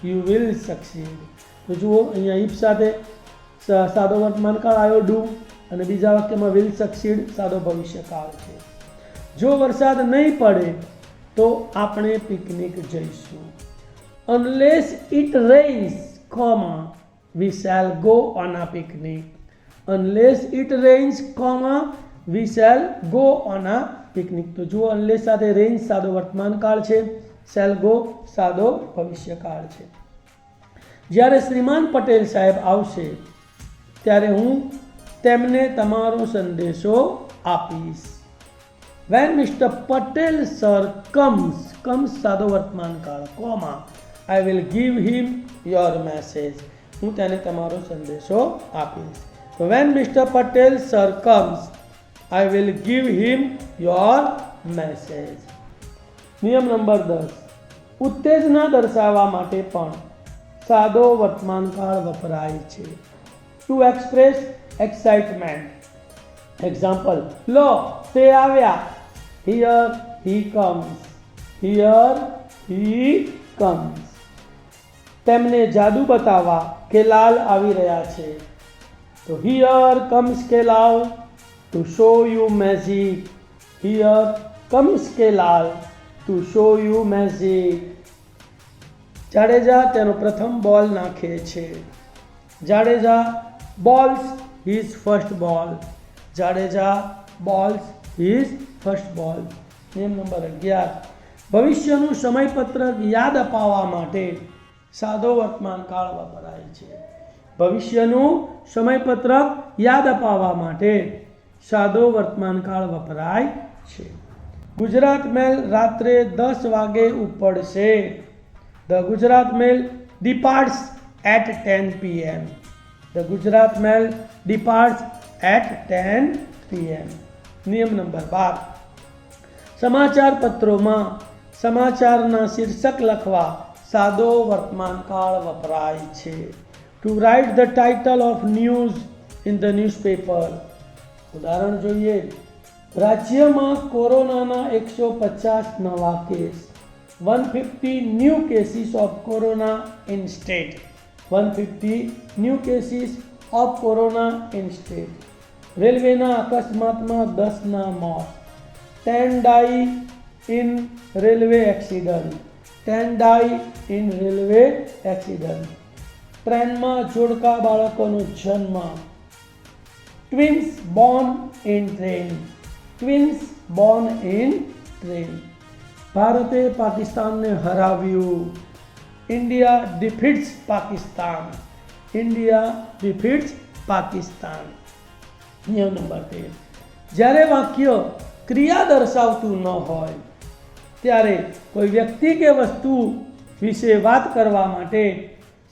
you will succeed. તો જુઓ અહીંયા ઇફ સાથે સાદો વર્તમાન કાળ આવ્યો ડુ અને બીજા વાક્યમાં વિલ સક્સીડ સાદો ભવિષ્યકાળ છે. જો વરસાદ નહીં પડે તો આપણે પિકનિક જઈશું. Unless it rains comma we shall go on a picnic. Unless it rains comma we shall go on a picnic. તો જુઓ અનલેસ સાથે રેઇન્સ સાદો વર્તમાન કાળ છે. શેલ ગો સાદો ભવિષ્યકાળ છે. જ્યારે શ્રીમાન પટેલ સાહેબ આવશે ત્યારે હું તેમને તમારો સંદેશો આપીશ. When mister Patel sir comes સાદો વર્તમાન કાળ comma I will give him your message. હું તેને તમારો સંદેશો આપીશ. તો when mister Patel sir comes I will give him your message. નિયમ નંબર 10. ઉત્તેજના દર્શાવવા માટે પણ સાદો વર્તમાન કાળ વપરાય છે. To express excitement. એક્ઝામ્પલ: લો તે આવ્યા. Here he comes. Here he comes. તેમને જાદુ બતાવવા કેલાલ આવી રહ્યા છે. તો here comes Kelal to show you magic. Here comes Kelal to show you magic. Jadeja તેનો પ્રથમ બોલ નાખે છે. જાડેજા બોલ્સ હિઝ ફર્સ્ટ બોલ. જાડેજા બોલ્સ હિઝ ફર્સ્ટ બોલ. નિયમ નંબર 11. ભવિષ્યનું સમયપત્રક યાદ અપાવવા માટે સાદો વર્તમાન કાળ વપરાય છે. ભવિષ્યનું સમયપત્રક યાદ અપાવવા માટે સાદો વર્તમાન કાળ વપરાય છે. ગુજરાત મેલ રાત્રે 10 વાગે ઉપડશે. The Gujarat mail departs at 10 PM. The Gujarat mail departs at 10 PM. નિયમ નંબર 12. સમાચાર પત્રોમાં સમાચારના શીર્ષક લખવા સાદો વર્તમાન કાળ વપરાય છે. To write the title of news in the newspaper. ઉદાહરણ જોઈએ. રાજ્યમાં કોરોનાના 150 નવા case. 150 new cases of corona in state. 150 new cases of corona in state. રેલવેના અકસ્માતમાં 10ના મોત. 10 die in railway accident. 10 die in railway accident. ટ્રેનમાં જોડકા બાળકોનો જન્મ. Twins born in train. Twins born in train. ભારતે પાકિસ્તાનને હરાવ્યું. ઇન્ડિયા ડિફીટ્સ પાકિસ્તાન. ઇન્ડિયા ડિફીટ્સ પાકિસ્તાન. નિયમ નંબર 13. જ્યારે વાક્ય ક્રિયા દર્શાવતું ન હોય ત્યારે કોઈ વ્યક્તિ કે વસ્તુ વિશે વાત કરવા માટે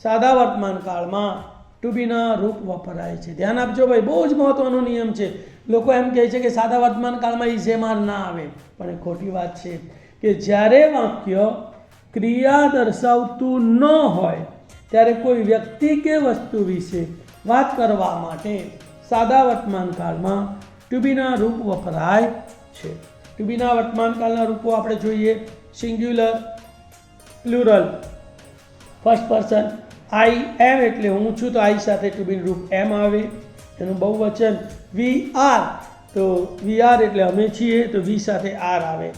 સાદા વર્તમાન કાળમાં ટુ બીના રૂપ વપરાય છે. ધ્યાન આપજો ભાઈ, બહુ જ મહત્વનો નિયમ છે. લોકો એમ કહે છે કે સાદા વર્તમાન કાળમાં ઇઝેમાર ના આવે, પણ એ ખોટી વાત છે કે જ્યારે વાક્ય ક્રિયા દર્શાવતું ન હોય ત્યારે કોઈ વ્યક્તિ કે વસ્તુ વિશે વાત કરવા માટે સાદા વર્તમાન કાળમાં ટુ બીના રૂપ વપરાય છે. ટુ બીના વર્તમાન કાળના રૂપો આપણે જોઈએ. Singular, plural, first person. I am એટલે હું છું, તો આઈ સાથે ટુ બીનું રૂપ એમ આવે. એનું બહુવચન વી આર, તો વી આર એટલે અમે છીએ, તો વી સાથે આર આવે.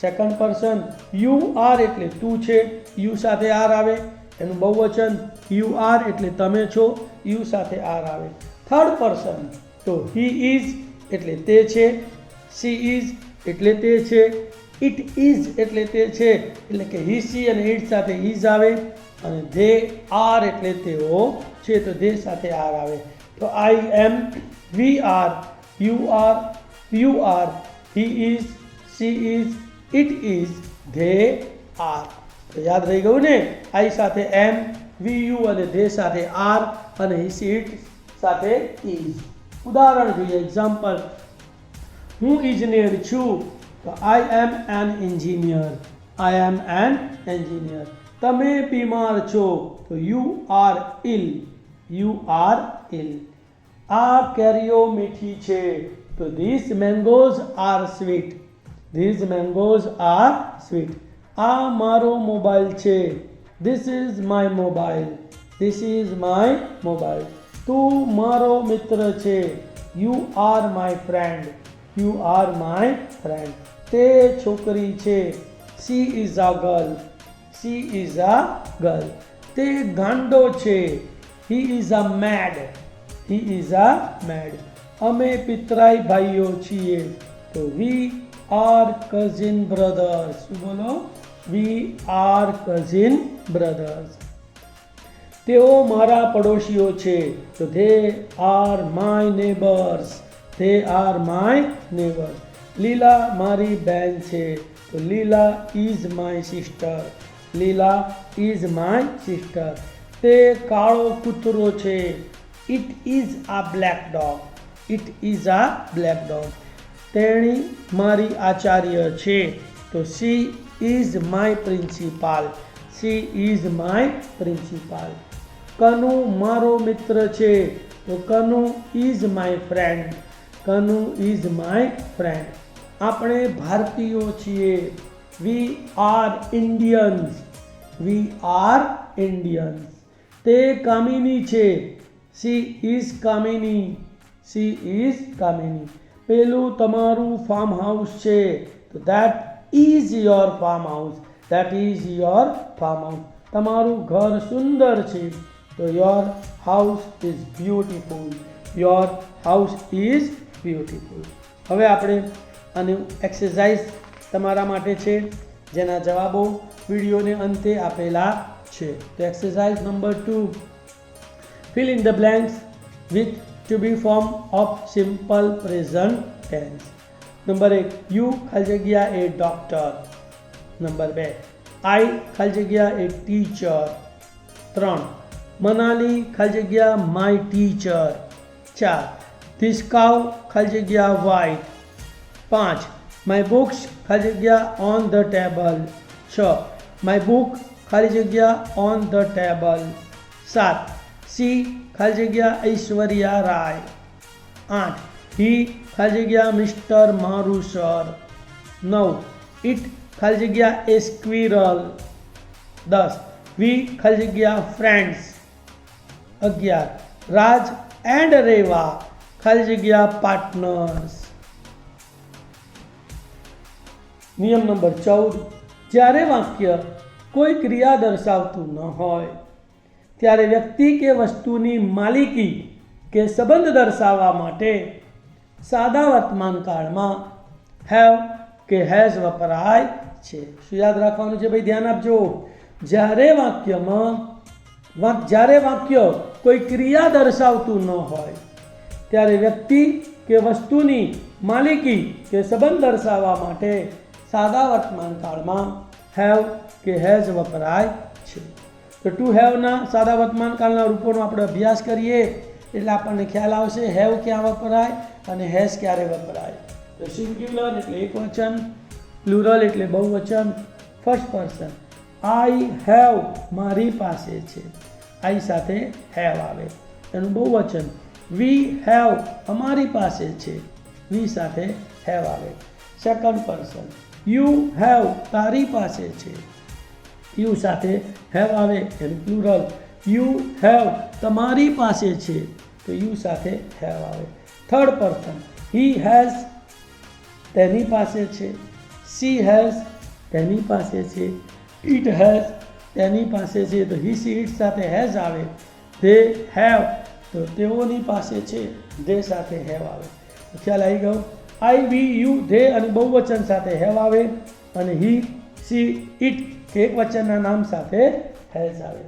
સેકન્ડ પર્સન યુ આર એટલે તું છે, યુ સાથે આર આવે. એનું બહુવચન યુ આર એટલે તમે છો, યુ સાથે આર આવે. થર્ડ પર્સન તો હી ઇઝ એટલે તે છે, સી ઇઝ એટલે તે છે, ઇટ ઇઝ એટલે તે છે, એટલે કે હી સી અને ઇટ સાથે ઇઝ આવે. અને ધે આર એટલે તેઓ છે, તો ધે સાથે આર આવે. તો I am, we are, you are, he is, she is, it is, they are. તો યાદ રહી ગયું ને? આઈ સાથે એમ, વી યુ અને ધે સાથે આર, અને હી સી ઇટ સાથે ઇઝ. ઉદાહરણ જોઈએ, એક્ઝામ્પલ. હું ઇજનેર છું, તો I am an engineer. I am an engineer. તમે બીમાર છો, તો you are ill. You are ill. આ કેરીઓ મીઠી છે, તો this mangoes are sweet. This mangoes are sweet. આ મારો મોબાઈલ છે, this is my mobile. This is my mobile. તું મારો મિત્ર છે, you are my friend. You are my friend. તે છોકરી છે, she is a girl. She is a girl. તે ગાંડો છે, he is a made. He is a મેડ. અમે પિતરાઈ ભાઈઓ છીએ, તો વી આર કઝિન બ્રધર્સ. શું બોલો? We are cousin brothers. તેઓ મારા પડોશીઓ છે, તો they are my neighbours. They are my neighbours. લીલા મારી બહેન છે, તો લીલા ઇઝ માય સિસ્ટર. લીલા ઇઝ માય સિસ્ટર. તે કાળો કૂતરો છે, it is a black dog. It is a black dog. તેણી મારી આચાર્ય છે, તો she is my principal. She is my principal. Kanu મારો મિત્ર છે, તો Kanu is my friend. Kanu is my friend. આપણે ભારતીયો છીએ, we are Indians. We are Indians. તે કામિની છે, she is Kamini. She is Kamini. પેલું તમારું ફાર્મ હાઉસ છે, તો that is your farm house. That is your farm house. તમારું ઘર સુંદર છે, તો your house is beautiful. Your house is beautiful. હવે આપણે આનું એક્સરસાઇઝ તમારા માટે છે, જેના જવાબો વિડીયોને અંતે આપેલા છે. તો exercise number 2, fill in the blanks with to be form of simple present tense. Number 1, you ખાલી જગ્યા એ ડોક્ટર. નંબર 2, આઈ ખાલી જગ્યા એ ટીચર. 3, મનાલી ખાલી જગ્યા માય ટીચર. 4, ધીસ કાઉ ખાલી જગ્યા વ્હાઇટ. 5, માય બુક્સ ખાલી જગ્યા on the table. 6, my book ખાલી જગ્યા ઓન ધ ટેબલ. 7, સી ખાલી જગ્યા ઐશ્વર્યા રાય. 8, હી ખાલી જગ્યા મિસ્ટર મારું સર. 9, ઇટ ખાલી જગ્યા એ સ્ક્વિરલ. 10, વી ખાલી જગ્યા ફ્રેન્ડ્સ. 11, રાજ એન્ડ રેવા ખાલી જગ્યા પાર્ટનર્સ. નિયમ નંબર 14, જ્યારે વાક્ય કોઈ ક્રિયા દર્શાવતું ન હોય ત્યારે વ્યક્તિ કે વસ્તુની માલિકી કે સંબંધ દર્શાવવા માટે સાદા વર્તમાન કાળમાં હેવ કે હેઝ વપરાય છે. શું યાદ રાખવાનું છે ભાઈ? ધ્યાન આપજો. જ્યારે વાક્ય કોઈ ક્રિયા દર્શાવતું ન હોય ત્યારે વ્યક્તિ કે વસ્તુની માલિકી કે સંબંધ દર્શાવવા માટે સાદા વર્તમાન કાળમાં હેવ કે હેઝ વપરાય છે. તો ટુ હેવના સાદા વર્તમાન કાળના રૂપોનો આપણે અભ્યાસ કરીએ એટલે આપણને ખ્યાલ આવશે હેવ ક્યાં વપરાય અને હેઝ ક્યારે વપરાય. તો સિંગ્યુલર એટલે એક વચન, પ્લુરલ એટલે બહુવચન. ફર્સ્ટ પર્સન, આઈ હેવ મારી પાસે છે, આઈ સાથે હેવ આવે એનું બહુવચન. વી હેવ અમારી પાસે છે, વી સાથે હેવ આવે. સેકન્ડ પર્સન, યુ હેવ તારી પાસે છે, યુ સાથે હેવ આવે એનું પ્લુરલ. યુ હેવ તમારી પાસે છે તો યુ સાથે હેવ આવે. થર્ડ પર્સન, હી હેઝ તેની પાસે છે, સી હેઝ તેની પાસે છે, ઇટ હેઝ તેની પાસે છે તો હી સી ઇટ સાથે હેઝ આવે. ધે હેવ તો તેઓની પાસે છે, ધે સાથે હેવ આવે. ખ્યાલ આવી ગયો? આઈ વી યુ ધે અને બહુવચન સાથે હેવ આવે અને હી સી ઇટ એક વચનના નામ સાથે હેઝ આવે.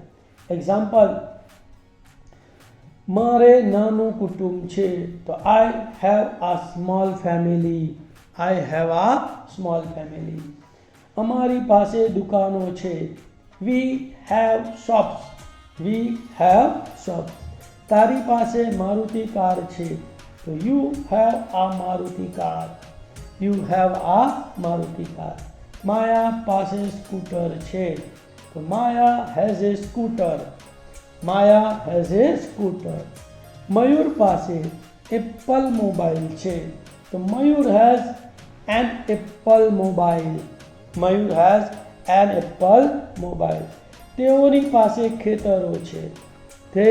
એક્ઝામ્પલ, મારે નાનું કુટુંબ છે તો આઈ હેવ આ સ્મોલ ફેમિલી, આઈ હેવ આ સ્મોલ ફેમિલી. અમારી પાસે દુકાનો છે, we have shops, we have shops. તારી પાસે મારુતિ કાર છે તો યુ હેવ આ મારુતિ કાર, યુ હેવ આ મારુતિ કાર. માયા પાસે સ્કૂટર છે તો Maya has a scooter, Maya has a scooter. Mayur પાસે એપલ મોબાઈલ છે તો Mayur has an Apple mobile, Mayur has an Apple mobile. તેઓની પાસે ખેતરો છે, they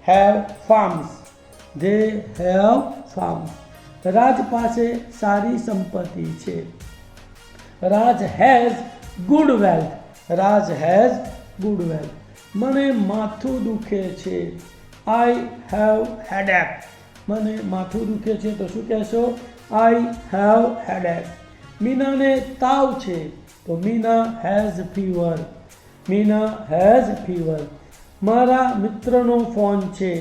have farms, they have farms. Raj પાસે સારી સંપત્તિ છે, Raj has good wealth, Raj has good wealth. મને માથું દુખે છે, આઈ હેવ હેડેક, મને માથું દુખે છે તો શું કહેશો? I have headache. મીનાને તાવ છે તો Meena has fever, Meena has fever. મારા મિત્રનો ફોન છે,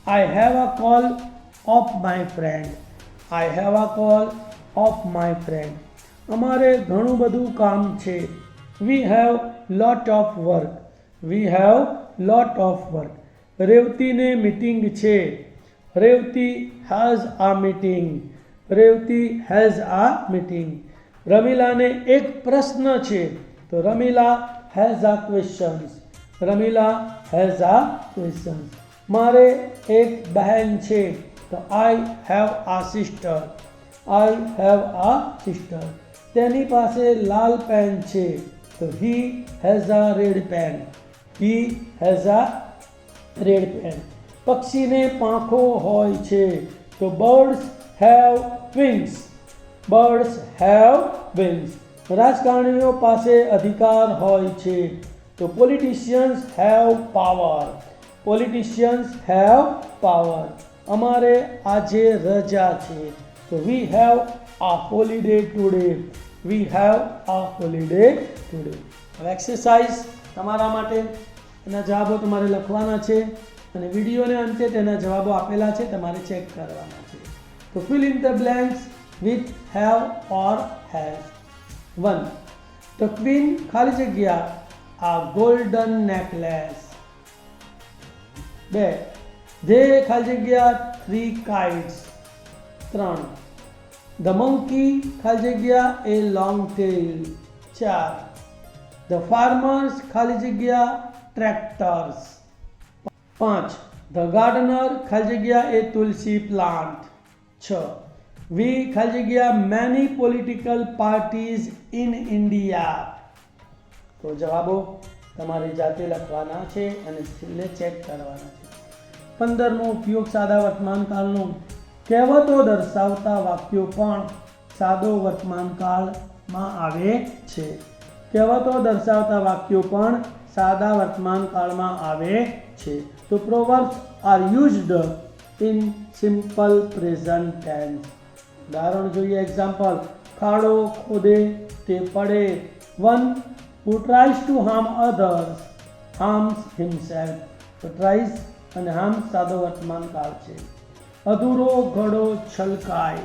I have a call of my friend, I have a call of my friend. અમારે ઘણું બધું કામ છે, we have lot of work, we have lot of work. રેવતીને મીટિંગ છે, Revati has a meeting, Revati has a meeting. રમીલાને એક પ્રશ્ન છે તો Ramila has a questions, Ramila has a questions. મારે એક બહેન છે તો આઈ હેવ આ સિસ્ટર, આઈ હેવ આ સિસ્ટર. તેની પાસે લાલ પેન છે તો હી હેઝ આ રેડ પેન, હી હેઝ આ રેડ પેન. પક્ષીને પાંખો હોય છે તો birds have wings, birds have wings. રાજકારણીઓ પાસે અધિકાર હોય છે તો politicians have power, politicians have power. અમારે આજે રજા છે તો વી હેવ આ હોલિડે ટુડે, વી હેવ આ હોલિડે ટુડે. હવે એક્સરસાઇઝ તમારા માટે, એના જવાબો તમારે લખવાના છે અને વિડીયોને અંતે તેના જવાબો આપેલા છે, તમારે ચેક કરવાના છે. તો fill in the blanks with have or has. 1. The queen ખાલી જગ્યા આ ગોલ્ડન નેકલેસ. 2. ધે ખાલી જગ્યા 3 kites. 3. ધ મંકી ખાલી જગ્યા એ લોંગ ટેલ. 4. ધ ફાર્મર્સ ખાલી જગ્યા ટ્રેક્ટર્સ. 5. ધ ગાર્ડનર ખાલી જગ્યા એ તુલસી પ્લાન્ટ. 6. વી ખાલી જગ્યા many political parties in India. તો જવાબો તમારે જાતે લખવાના છે અને છેલ્લે ચેક કરવાના છે. 15મો ઉપયોગ સાદા વર્તમાન કાળનો. કહેવતો દર્શાવતા વાક્યો પણ સાદો વર્તમાન કાળમાં આવે છે. કહેવતો દર્શાવતા વાક્યો પણ સાદા વર્તમાન કાળમાં આવે છે. તો proverbs are used in simple present tense. ઉદાહરણ જોઈએ. એક્ઝામ્પલ, ખાડો ખોદે તે પડે One who tries to harm others harms himself. તો tries અને harms સાદો વર્તમાન કાળ છે. અધૂરો ઘડો છલકાય.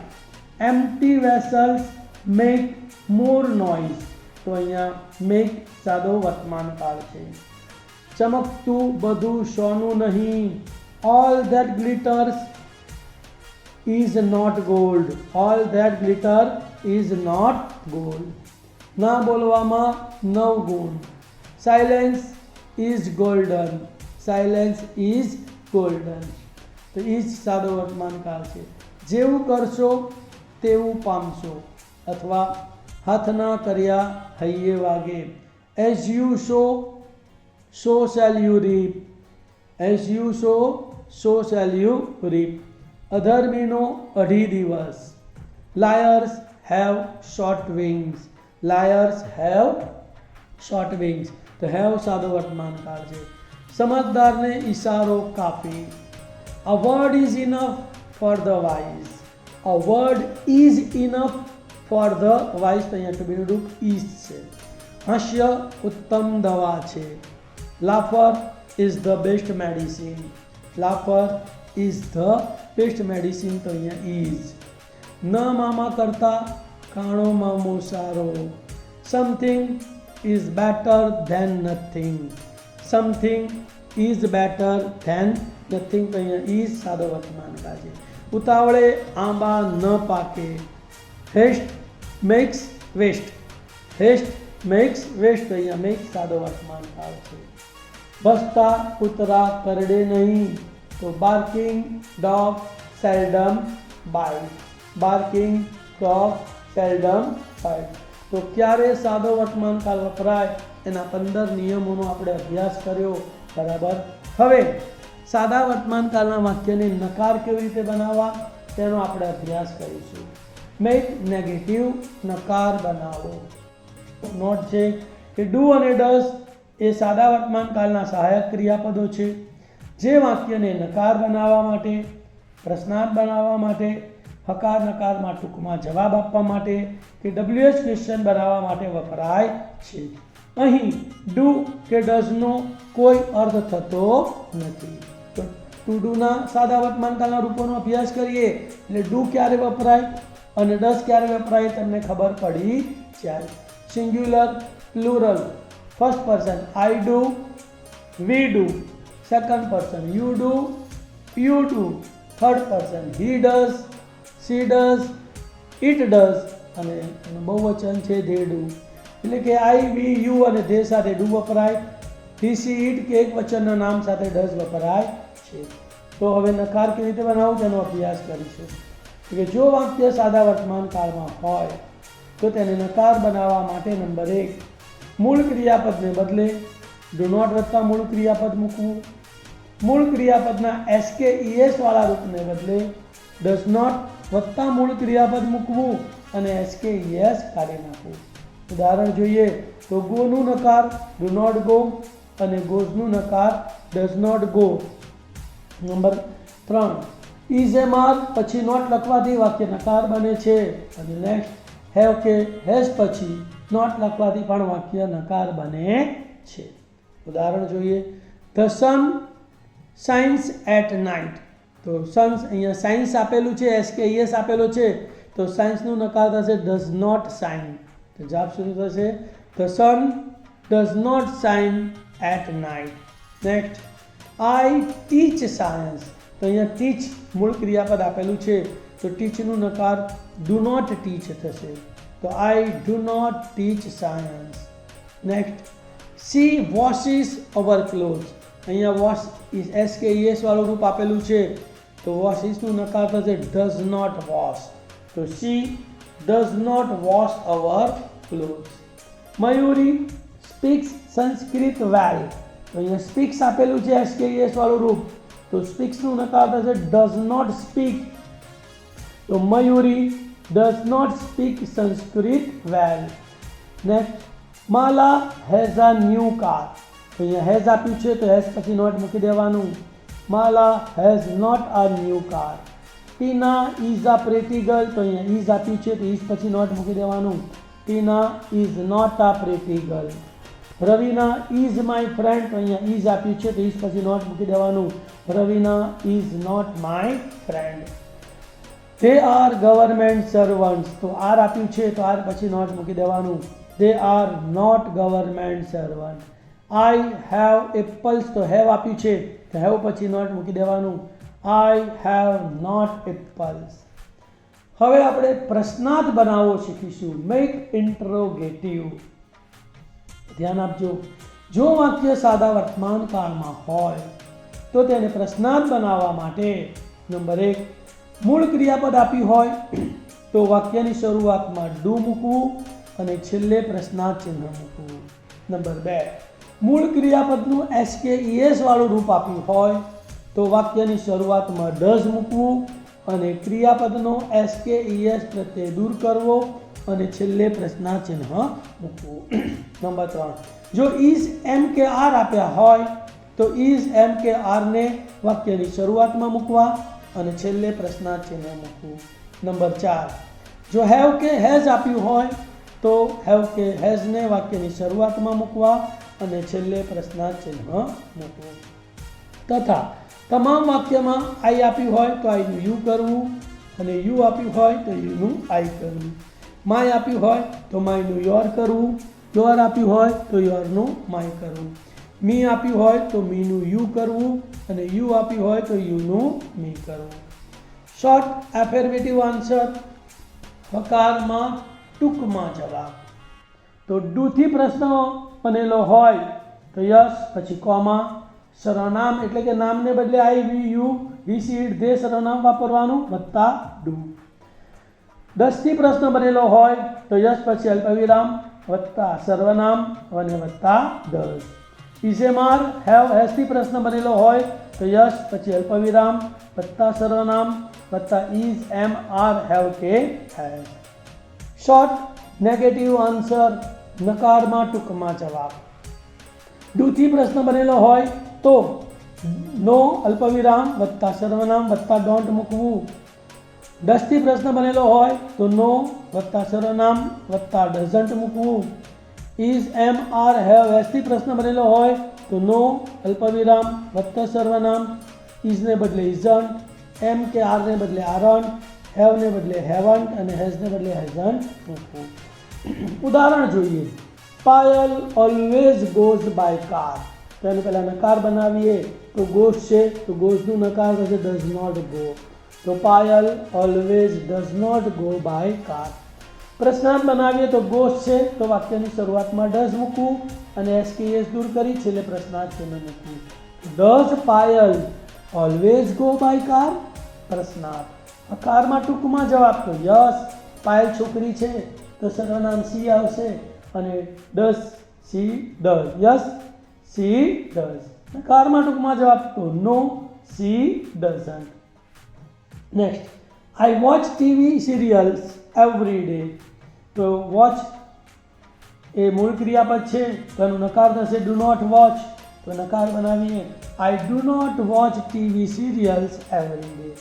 Empty vessels make more noise. તો અહીંયા make સાદો વર્તમાન કાળ છે. ચમકતું બધું સોનું નહીં. All that glitters is not gold. All that glitter is not gold. ના બોલવામાં નવ ગુણ. Silence is golden. Silence is golden. તો એ જ સાદો વર્તમાન કાળ છે. જેવું કરશો તેવું પામશો અથવા હાથના કર્યા હૈયે વાગે. As you sow, so shall you reap. As you sow, so shall you reap. અધર્મીનો અઢી દિવસ. Liars have short wings. Liars have short wings. તો have સાદો વર્તમાન કાળ છે. સમજદારને ઈશારો કાફી. A word is enough for the wise. A word is enough for the wise. તો અહીંયા કબીરરૂપ is છે. હાસ્ય ઉત્તમ દવા છે. Laughter is the best medicine. Laughter is the best medicine. તો અહીંયા is. ન મામા કરતા કાણો મામો સારો. Something is better than nothing. Something is better than nothing. તો અહીંયા is સાદો વર્તમાન કાળ છે. ઉતાવળે આંબા ન પાકે. Haste makes waste. Haste makes waste. તો અહીંયા make સાદો વર્તમાન કાળ છે. ભસતા કૂતરા કરડે નહીં. તો barking dog seldom bite. Barking dog seldom bite. તો ક્યારે સાદો વર્તમાન કાળ વપરાય એના 15 નિયમોનો આપણે અભ્યાસ કર્યો. બરાબર. હવે સાદા વર્તમાન કાળના વાક્યને નકાર કેવી રીતે બનાવવા તેનો આપણે અભ્યાસ કરીશું. મેક નેગેટિવ નકાર બનાવો. નોટ છે કે ડુ અને ડઝ એ સાદા વર્તમાન કાળના સહાયક ક્રિયાપદો છે જે વાક્યને નકાર બનાવવા માટે, પ્રશ્નાર્થ બનાવવા માટે, હકાર નકારમાં ટૂંકમાં જવાબ આપવા માટે કે WH ક્વેશ્ચન બનાવવા માટે વપરાય છે. અહીં ડુ કે ડઝનો કોઈ અર્થ થતો નથી. તો ટુ ડુના સાદા વર્તમાન કાળના રૂપોનો અભ્યાસ કરીએ એટલે ડુ ક્યારે વપરાય અને ડઝ ક્યારે વપરાય તમને ખબર પડી જાય. Singular, plural. First person I do, we do. Second person you do, you do. Third person he does, she does, it does. અને બહુવચન છે they do. એટલે કે I, we, you અને they સાથે do વપરાય. he, she, it કે એક વચનના નામ સાથે does વપરાય છે. તો હવે નકાર કેવી રીતે બનાવવું તેનો અભ્યાસ કરીશું. કે જો વાક્ય સાદા વર્તમાન કાળમાં હોય તો તેને નકાર બનાવવા માટે નંબર 1 મૂળ ક્રિયાપદને બદલે ડુ નોટ વત્તા મૂળ ક્રિયાપદ મૂકવું. મૂળ ક્રિયાપદના SKES વાળા રૂપને બદલે ડઝ નોટ વત્તા મૂળ ક્રિયાપદ મૂકવું અને SKES કાઢી નાખવું. ઉદાહરણ જોઈએ તો ગોનું નકાર ડુ નોટ ગો અને ગોઝનું નકાર does not go. Number 3 is a mark પછી નોટ લખવાથી વાક્ય નકાર બને છે. અને નેક્સ્ટ હેવ કે હેઝ પછી નોટ લખવાથી પણ વાક્ય નકાર બને છે. ઉદાહરણ જોઈએ the sun shines at night. તો સન્સ અહીંયા સાયન્સ આપેલું છે, SKES આપેલો છે તો સાયન્સનું નકાર થશે ડઝ નોટ શાઇન. તો જવાબ શું થશે? The sun does not shine at night. Next I teach science. તો અહીંયા ટીચ મૂળ ક્રિયાપદ આપેલું છે તો ટીચનું નકાર ડુ નોટ ટીચ થશે. તો I do not teach science. Next she washes our clothes. અહીંયા વોશ SKES વાળું રૂપ આપેલું છે તો વોશિસનું નકાર થશે ડઝ નોટ વોશ. તો she does not wash our clothes. Mayuri speaks Sanskrit well. તો અહીંયા સ્પીક્સ આપેલું છે SKES વાળું રૂપ તો સ્પીક્સનું નકાર થશે ડઝ નોટ સ્પીક. તો Mayuri does not speak Sanskrit well. Next Mala has a new car. તો અહીંયા હેઝ આપ્યું છે તો હેઝ પછી નોટ મૂકી દેવાનું. Mala has not a new car. Tina is a pretty girl. તો અહીંયા ઇઝ આપ્યું છે તો ઇઝ પછી નોટ મૂકી દેવાનું. Tina is not a pretty girl. Raveena is my friend, તો અહીંયા ઇઝ આપ્યું છે તો ઇઝ પછી નોટ મૂકી દેવાનું. Raveena is not my friend. They are government servants, તો આર આપ્યું છે તો આર પછી નોટ મૂકી દેવાનું. They are not government servant. I have apples, તો હેવ આપ્યું છે તો હેવ પછી નોટ મૂકી દેવાનું. I have not apples. હવે આપણે પ્રશ્નાર્થ બનાવવો શીખીશું. Make interrogative. ધ્યાન આપજો, જો વાક્ય સાદા વર્તમાન કાળમાં હોય તો તેને પ્રશ્નાર્થ બનાવવા માટે નંબર 1, મૂળ ક્રિયાપદ આપ્યું હોય તો વાક્યની શરૂઆતમાં ડુ મૂકવું અને છેલ્લે પ્રશ્નાર્થ ચિહ્ન મૂકવું. નંબર 2, મૂળ ક્રિયાપદનું SKES વાળું રૂપ આપ્યું હોય તો વાક્યની શરૂઆતમાં ડઝ મૂકવું અને ક્રિયાપદનો SKES પ્રત્યય દૂર કરવો અને છેલ્લે પ્રશ્નાર્થ ચિહ્ન મૂકવું. નંબર 3, જો ઇઝ એમ કે આર આપ્યા હોય તો ઇઝ એમ કે આરને વાક્યની શરૂઆતમાં મૂકવા અને છેલ્લે પ્રશ્નાર્થ ચિહ્ન મૂકવું. નંબર 4, જો હેવ કે હેઝ આપ્યું હોય તો હેવ કે હેઝને વાક્યની શરૂઆતમાં મૂકવા અને છેલ્લે પ્રશ્નાર્થ ચિહ્ન મૂકવું. તથા તમામ વાક્યમાં આઈ આપ્યું હોય તો આઈનું યુ કરવું અને યુ આપ્યું હોય તો યુનું આઈ કરવું. માય આપ્યું હોય તો માયનું યોર કરવું, યોર આપ્યું હોય તો યોરનું માય કરવું. મી આપ્યું હોય તો મીનું યુ કરવું અને યુ આપ્યું હોય તો યુનું મી કરવું. શોર્ટ એફર્મેટિવ આન્સર, હકારમાં ટૂંકમાં જવાબ. તો ડુથી પ્રશ્ન બનેલો હોય તો યસ પછી કોમા, સર્વનામ એટલે કે નામને બદલે I, we, you, we, she, it, they સર્વનામ વાપરવાનું વત્તા ડુ. 10 થી પ્રશ્ન બનેલો હોય તો યસ પછી અલ્પવિરામ વત્તા સર્વનામ અને વત્તા does. Is am are have has થી પ્રશ્ન બનેલો હોય તો યસ પછી અલ્પવિરામ વત્તા સર્વનામ વત્તા ઇઝ એમ આર હેવ કે હેઝ. શોર્ટ નેગેટિવ આન્સર, નકારમાં ટૂંકમાં જવાબ. ડુથી પ્રશ્ન બનેલો હોય તો નો અલ્પવિરામ વત્તા સર્વનામ વત્તા ડોન્ટ મૂકવું. 10 થી પ્રશ્ન બનેલો હોય તો નો વત્તા સર્વનામ વત્તા ડઝન્ટ મૂકવું. Is am are have has થી પ્રશ્ન બનેલો હોય તો નો અલ્પવિરામ વત્તા સર્વનામ, ઇઝને બદલે ઇઝન્ટ, એમ કે આરને બદલે આરન્ટ, હેવને બદલે હેવન્ટ અને હેઝને બદલે હેઝન્ટ મૂકવું. ઉદાહરણ જોઈએ. Payal always goes by car. તો એને પહેલાં નકાર બનાવીએ તો ગોઝ છે તો ગોઝનું નકાર થશે ડઝ નોટ ગો. તો Payal always does not go by car. પ્રશ્નાર્થ બનાવીએ તો ગોઝ છે તો વાક્યની શરૂઆતમાં ડઝ મૂકવું અને SKES દૂર કરી છેલ્લે પ્રશ્નાર્થ ચિહ્ન મૂકવું. Does Payal always go by car? પ્રશ્નાર્થ. હકારમાં ટૂંકમાં જવાબ તો યસ, પાયલ છોકરી છે તો સર્વનામ સી આવશે અને does she does. Yes she does. નકારમાં ટૂંકમાં જવાબ તો no, she doesn't. Next, I watch TV serials every day. તો વોચ એ મૂળ ક્રિયાપદ છે તો એનું નકાર થશે ડુ નોટ વોચ. તો નકાર બનાવીએ I do not watch TV serials every day.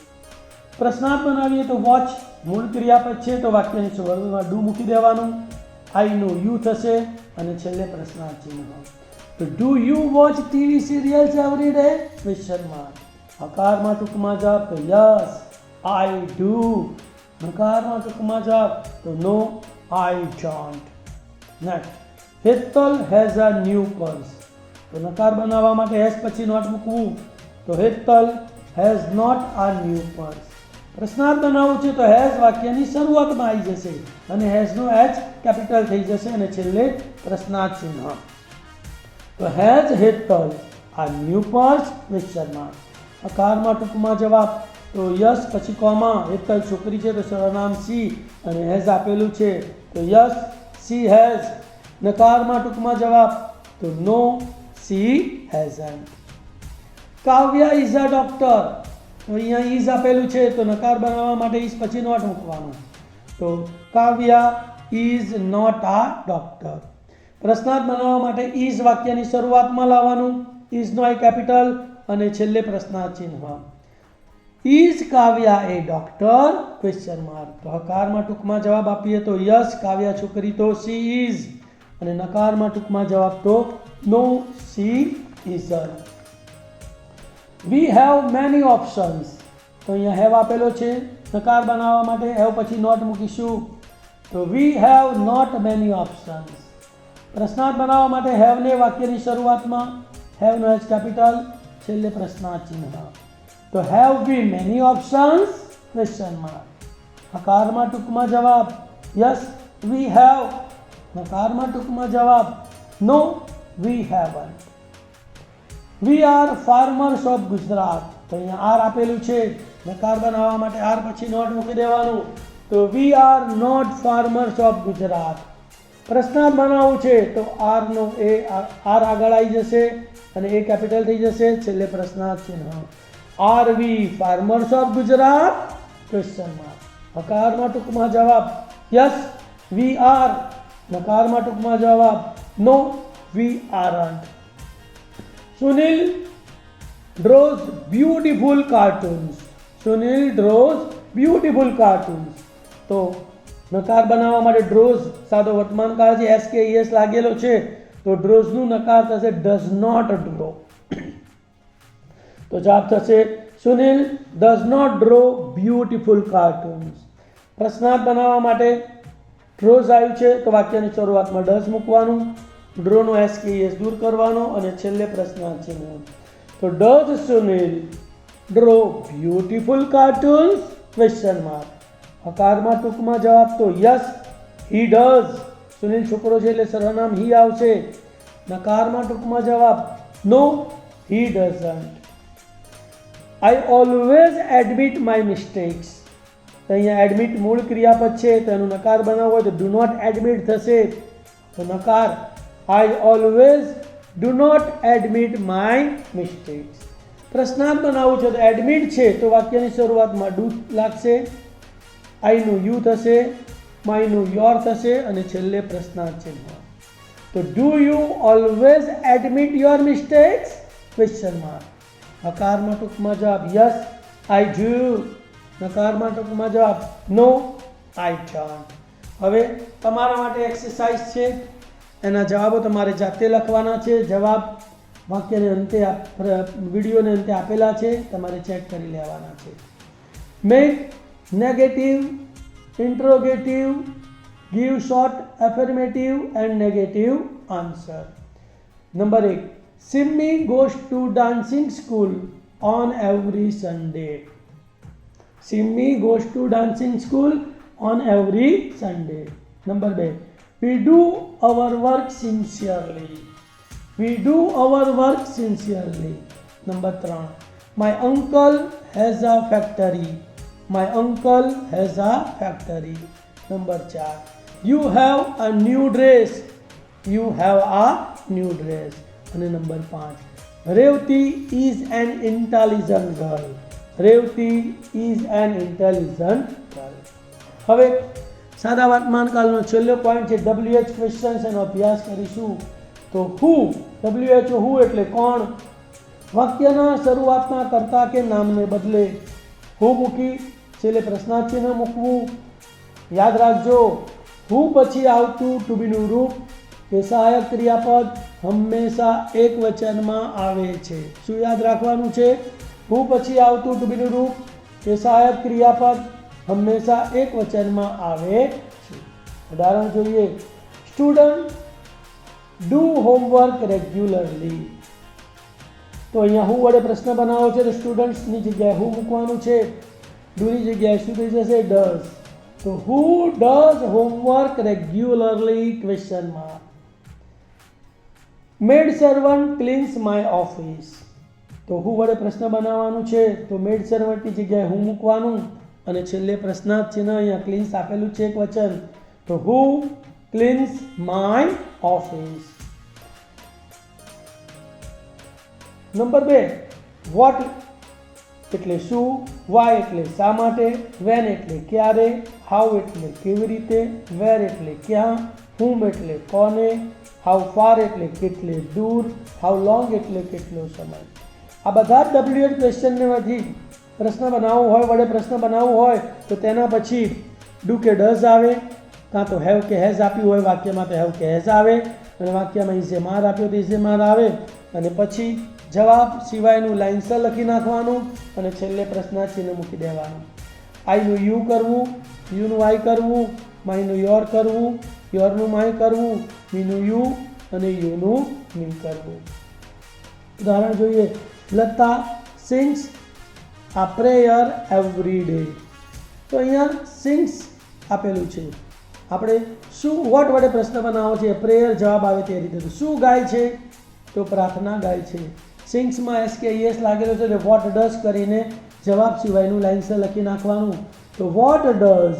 પ્રશ્નાર્થ બનાવીએ તો વોચ મૂળ ક્રિયાપદ છે તો વાક્યની શરૂઆતમાં ડુ મૂકી દેવાનું, આઈનું યુ થશે અને છેલ્લે પ્રશ્નાર્થ ચિહ્ન. તો do you watch TV serials every day? Question mark. હકારમાં ટૂંકમાં જવાબ તો યસ, આઈ ડુ. નકારમાં ટૂંકમાં જવાબ તો no, I don't. Next, Hetal has a new purse. તો નકાર બનાવવા માટે હેઝ પછી નોટ મૂકવું. તો Hetal has not a new purse. પ્રશ્નાર્થ બનાવવું છે તો હેઝ વાક્યની શરૂઆતમાં આવી જશે અને હેઝનો એચ કેપિટલ થઈ જશે અને છેલ્લે પ્રશ્નાર્થ ચિહ્ન. તો has Hetal a new purse? Question mark. હકારમાં ટૂંકમાં જવાબ તો યસ પછી કોમા, હેતલ છોકરી છે તો સર્વનામ સી અને હેઝ આપેલું છે તો યસ સી હેઝ. નકારમાં ટૂંકમાં જવાબ તો no, she hasn't. Kavya is a doctor. તો અહીંયા ઇઝ આપેલું છે તો નકાર બનાવવા માટે ઇઝ પછી નોટ મૂકવાનું. તો કાવ્યા ઇઝ નોટ અ ડોક્ટર. પ્રશ્નાર્થ બનાવવા માટે ઇઝ વાક્યની શરૂઆતમાં લાવવાનું, ઇઝનો આઈ કેપિટલ અને છેલ્લે પ્રશ્નાર્થ ચિહ્ન. Is Kavya A doctor question mark. તો હકારમાં ટૂંકમાં જવાબ આપીએ તો યસ કાવ્યા છોકરી તો સી ઇઝ, અને નકારમાં ટૂંકમાં જવાબ તો no she isn't. We have many options. તો અહીંયા હેવ આપેલો છે, નકાર બનાવવા માટે હેવ પછી નોટ મૂકીશું. તો we have not many options. પ્રશ્નાર્થ બનાવવા માટે હેવને વાક્યની શરૂઆતમાં, હેવનો એચ કેપિટલ, છેલ્લે પ્રશ્નાર્થ ચિહ્ન. તો have we many options question mark. હકારમાં ટૂંકમાં જવાબ યસ વી હેવ, નકારમાં ટૂંકમાં જવાબ no we haven't. We are farmers of Gujarat. તો અહીંયા આર આપેલું છે, નકાર બનાવવા માટે આર પછી નોટ મૂકી દેવાનું. તો we are not farmers of Gujarat. પ્રશ્નાર્થ બનાવવું છે તો આરનો એ આર આગળ આવી જશે અને એ કેપિટલ થઈ જશે, છેલ્લે પ્રશ્નાર્થ ચિહ્ન. Are we farmers of Gujarat question mark. હકારમાં ટૂંકમાં જવાબ યસ વી આર, નકારમાં ટૂંકમાં જવાબ no we aren't. Sunil draws beautiful cartoons. Sunil draws beautiful cartoons. તો નકાર બનાવવા માટે ડ્રોઝ સાદો વર્તમાન કાળ છે, એસ કે એસ લાગેલો છે, તો ડ્રોઝનું નકાર થશે ડઝ નોટ ડ્રો. તો જવાબ થશે Sunil does not draw beautiful cartoons. પ્રશ્નાર્થ બનાવવા માટે ડ્રોઝ આવ્યું છે તો વાક્યની શરૂઆતમાં ડઝ મૂકવાનું, ડ્રોનો એસ કે એસ દૂર કરવાનો અને છેલ્લે પ્રશ્નાર્થ ચિહ્ન. તો does Sunil draw beautiful cartoons question mark. હકારમાં ટૂંકમાં જવાબ તો યસ હી ડઝ. સુનિલ છોકરો છે એટલે સર્વનામ હી આવશે. નકારમાં ટૂંકમાં જવાબ no he doesn't. I always admit my mistakes. તો અહીંયા એડમિટ મૂળ ક્રિયાપદ છે તો એનું નકાર બનાવવું હોય તો ડુ નોટ એડમિટ થશે. તો નકાર I always do not admit my mistakes. પ્રશ્નાર્થ બનાવવું છે તો એડમિટ છે તો વાક્યની શરૂઆતમાં ડુ લાગશે, આઈનું યુ થશે, માયનું યોર થશે અને છેલ્લે પ્રશ્નાર્થ ચિહ્ન. તો do you always admit your mistakes question mark. હકારમાં ટૂંકમાં જવાબ યસ આઈ ડુ, નકારમાં ટૂંકમાં જવાબ નો આઈ ડોન્ટ. હવે તમારા માટે એક્સરસાઇઝ છે, એના જવાબો તમારે જાતે લખવાના છે. જવાબ વાક્યને અંતે વિડીયોને અંતે આપેલા છે, તમારે ચેક કરી લેવાના છે. Make negative, interrogative, give short affirmative and negative answer. Number 8. Simmi goes to dancing school on every Sunday. Simmi goes to dancing school on every Sunday. Number 2. We do our work sincerely. We do our work sincerely. Number 3. My uncle has a factory. My uncle has a factory. Number 4. You have a new dress. You have a new dress. And number 5. Revati is an intelligent girl. Revati is an intelligent girl. હવે સાદા વર્તમાન કાળનો છેલ્લો point છે WH questions, એનો અભ્યાસ કરીશું. તો હુ, WHO હુ એટલે કોણ. વાક્યના શરૂઆતના કર્તા કે નામને બદલે હુ મૂકી છેલ્લે પ્રશ્નાર્થ ચિહ્ન મૂકવું. યાદ રાખજો હુ પછી આવતું ટુ બીનું રૂપ કે સહાયક ક્રિયાપદ હંમેશા એક વચનમાં આવે છે. શું યાદ રાખવાનું છે? હુ પછી આવતું ટુ બીનું રૂપ કે સહાયક ક્રિયાપદ હંમેશા એક વચનમાં આવે છે. ઉદાહરણ જોઈએ. Student do homework regularly. તો અહીંયા હું વડે પ્રશ્ન બનાવો છે તો સ્ટુડન્ટ્સની જગ્યાએ હું મૂકવાનું છે, ડુની જગ્યાએ શું થઈ જશે? ડઝ. તો હુ does homework regularly question mark. Made servant cleanse my office. તો હું વડે પ્રશ્ન બનાવવાનું છે તો મેડ સર્વન્ટની જગ્યાએ હું મૂકવાનું અને છેલ્લે પ્રશ્નાર્થ ચિહ્ન. અહીંયા ક્લીન્સ આપેલું છે એક વચન, તો who cleans my office. Number 2. What એટલે શું, વાય એટલે શા માટે, વેન એટલે ક્યારે, હાઉ એટલે કેવી રીતે, વેર એટલે ક્યાં, હુમ એટલે કોને, હાઉ ફાર એટલે કેટલે દૂર, હાઉ લોંગ એટલે કેટલો સમય. આ બધા જ WH ક્વેશ્ચનમાંથી પ્રશ્ન બનાવવો હોય, વડે પ્રશ્ન બનાવવું હોય તો તેના પછી ડુ કે ડઝ આવે, કાં તો હેવ કે હેઝ આપ્યું હોય વાક્યમાં તો હેવ કે હેઝ આવે, અને વાક્યમાં ઇઝ એ માર આપ્યો તો ઇઝ એ માર આવે, અને પછી જવાબ સિવાયનું લાઇન્સર લખી નાખવાનું, અને છેલ્લે પ્રશ્નાર્થ ચિહ્ન મૂકી દેવાનું. આઈનું યુ કરવું, યુનું આઈ કરવું, માયનું યોર કરવું, યોરનું માય કરવું, મીનું યુ અને યુનું મી કરવું. ઉદાહરણ જોઈએ. લતા સિંગ્સ આ પ્રેયર એવરી ડે. તો અહીંયા સિંગ્સ આપેલું છે. આપણે શું વોટ વડે પ્રશ્ન બનાવો છે, પ્રેયર જવાબ આવે તે રીતે. તો શું ગાય છે? તો પ્રાર્થના ગાય છે. સિંગ્સમાં SKES લાગેલો છે એટલે વોટ ડઝ કરીને જવાબ સિવાયનું લાઇન્સર લખી નાખવાનું. તો વોટ ડઝ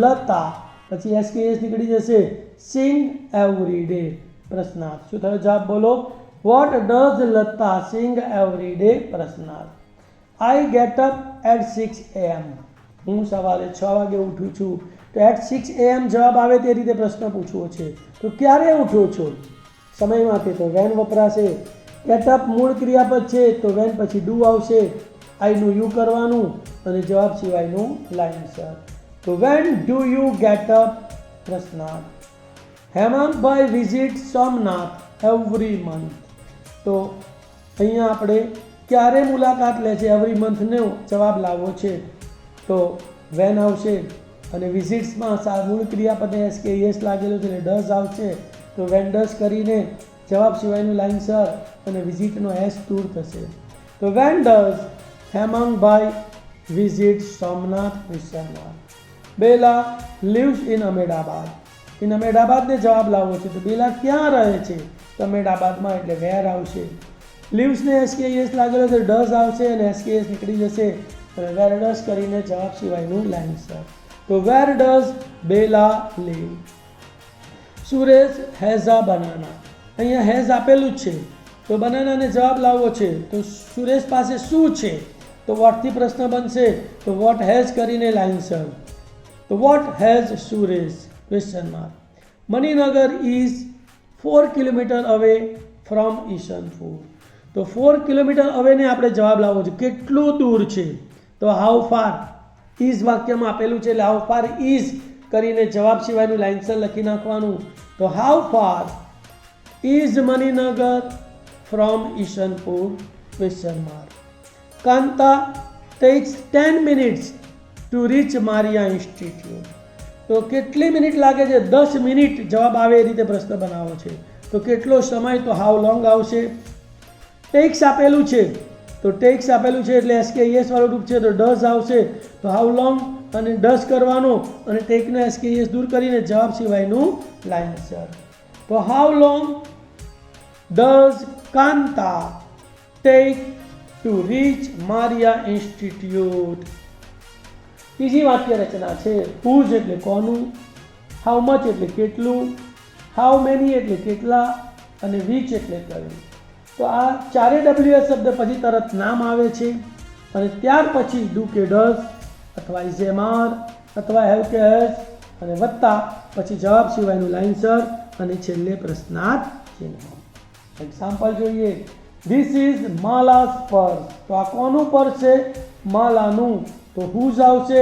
લતા, પછી SKES નીકળી જશે, સિંગ એવરી ડે. પ્રશ્નાર્થ. શું થયો જવાબ બોલો? What does Lata sing every day? પ્રશ્નાર્થ. I get up at 6 AM. હું સવારે 6 વાગે ઉઠું છું. તો એટ 6 AM જવાબ આવે તે રીતે પ્રશ્ન પૂછવો છે. તો ક્યારે ઉઠો છો? સમયમાંથી તો વેન વપરાશે. ગેટ અપ મૂળ ક્રિયાપદ છે તો વેન પછી ડુ આવશે. આઈનું યુ કરવાનું અને જવાબ સિવાયનું લાઇન્સર. તો when do you get up? પ્રશ્નાર્થ. હેમાંગભાઈ વિઝિટ સોમનાથ એવરી મંથ. તો અહીંયા આપણે ક્યારે મુલાકાત લે છે, એવરી મંથનો જવાબ લાવવો છે. તો વેન આવશે, અને વિઝિટ્સમાં મૂળ ક્રિયાપદને SKES લાગેલું છે એટલે ડઝ આવશે. તો વેન ડઝ કરીને જવાબ સિવાયનું લાઇન્સર અને વિઝિટનો S દૂર થશે. તો વેન ડઝ હેમાંગભાઈ visit Somnath Vishwanath. Bela lives in Ahmedabad. In અહેમદાબાદને જવાબ લાવવો છે. તો બેલા ક્યાં રહે છે? તો અહેમદાબાદમાં એટલે વેર આવશે. લિવ્સને SKES લાગેલો છે ડઝ આવશે અને SKES નીકળી જશે અને વેર ડઝ કરીને જવાબ સિવાયનું લાઇન્સર. તો where does Bela live? Suresh has a banana. અહીંયા હેઝ આપેલું જ છે તો બનાનાને જવાબ લાવવો છે. તો સુરેશ પાસે શું છે? તો વોટથી પ્રશ્ન બનશે. તો વોટ હેઝ કરીને લાઇન્સર. તો what has Suresh? Question mark. Maninagar is 4 kilometre away from Isanpur. તો 4 કિલોમીટર અવેને આપણે જવાબ લાવવો છે. કેટલું દૂર છે? તો હાઉ ફાર. ઇઝ વાક્યમાં આપેલું છે એટલે હાઉ ફાર ઇઝ કરીને જવાબ સિવાયનું લાઇન્સર લખી નાખવાનું. તો how far is Maninagar from Isanpur? Question mark. Kanta tax 10 minutes two reach Maria institute. તો કેટલી મિનિટ લાગે છે? 10 મિનિટ જવાબ આવે એ રીતે પ્રશ્ન બનાવો છે. તો કેટલો સમય? તો હાઉ લોંગ આવશે. ટેક્સ આપેલું છે તો ટેક્સ આપેલું છે એટલે SKES વાળું રૂપ છે તો ડઝ આવશે. તો હાઉ લોંગ અને ડઝ કરવાનો અને ટેકનો SKES દૂર કરીને જવાબ સિવાયનું લાઇન્સર. તો how long does Kanta take to reach Maria institute? ત્રીજી વાક્ય રચના છે. હુઝ એટલે કોનું, હાઉ મચ એટલે કેટલું, હાઉ મેની એટલે કેટલા, અને વિચ એટલે કયું. તો આ ચારે WH શબ્દ પછી તરત નામ આવે છે અને ત્યાર પછી ડુ કે ડઝ અથવા ઇઝ એ માર અથવા હેવ કે હેઝ અને વત્તા પછી જવાબ સિવાયનું લાઇન્સર અને છેલ્લે પ્રશ્નાર્થ ચિહ્ન. એક્ઝામ્પલ જોઈએ. This is Mala's purse. તો આ કોનું પર્સ છે? માલાનું. તો હુઝ આવશે,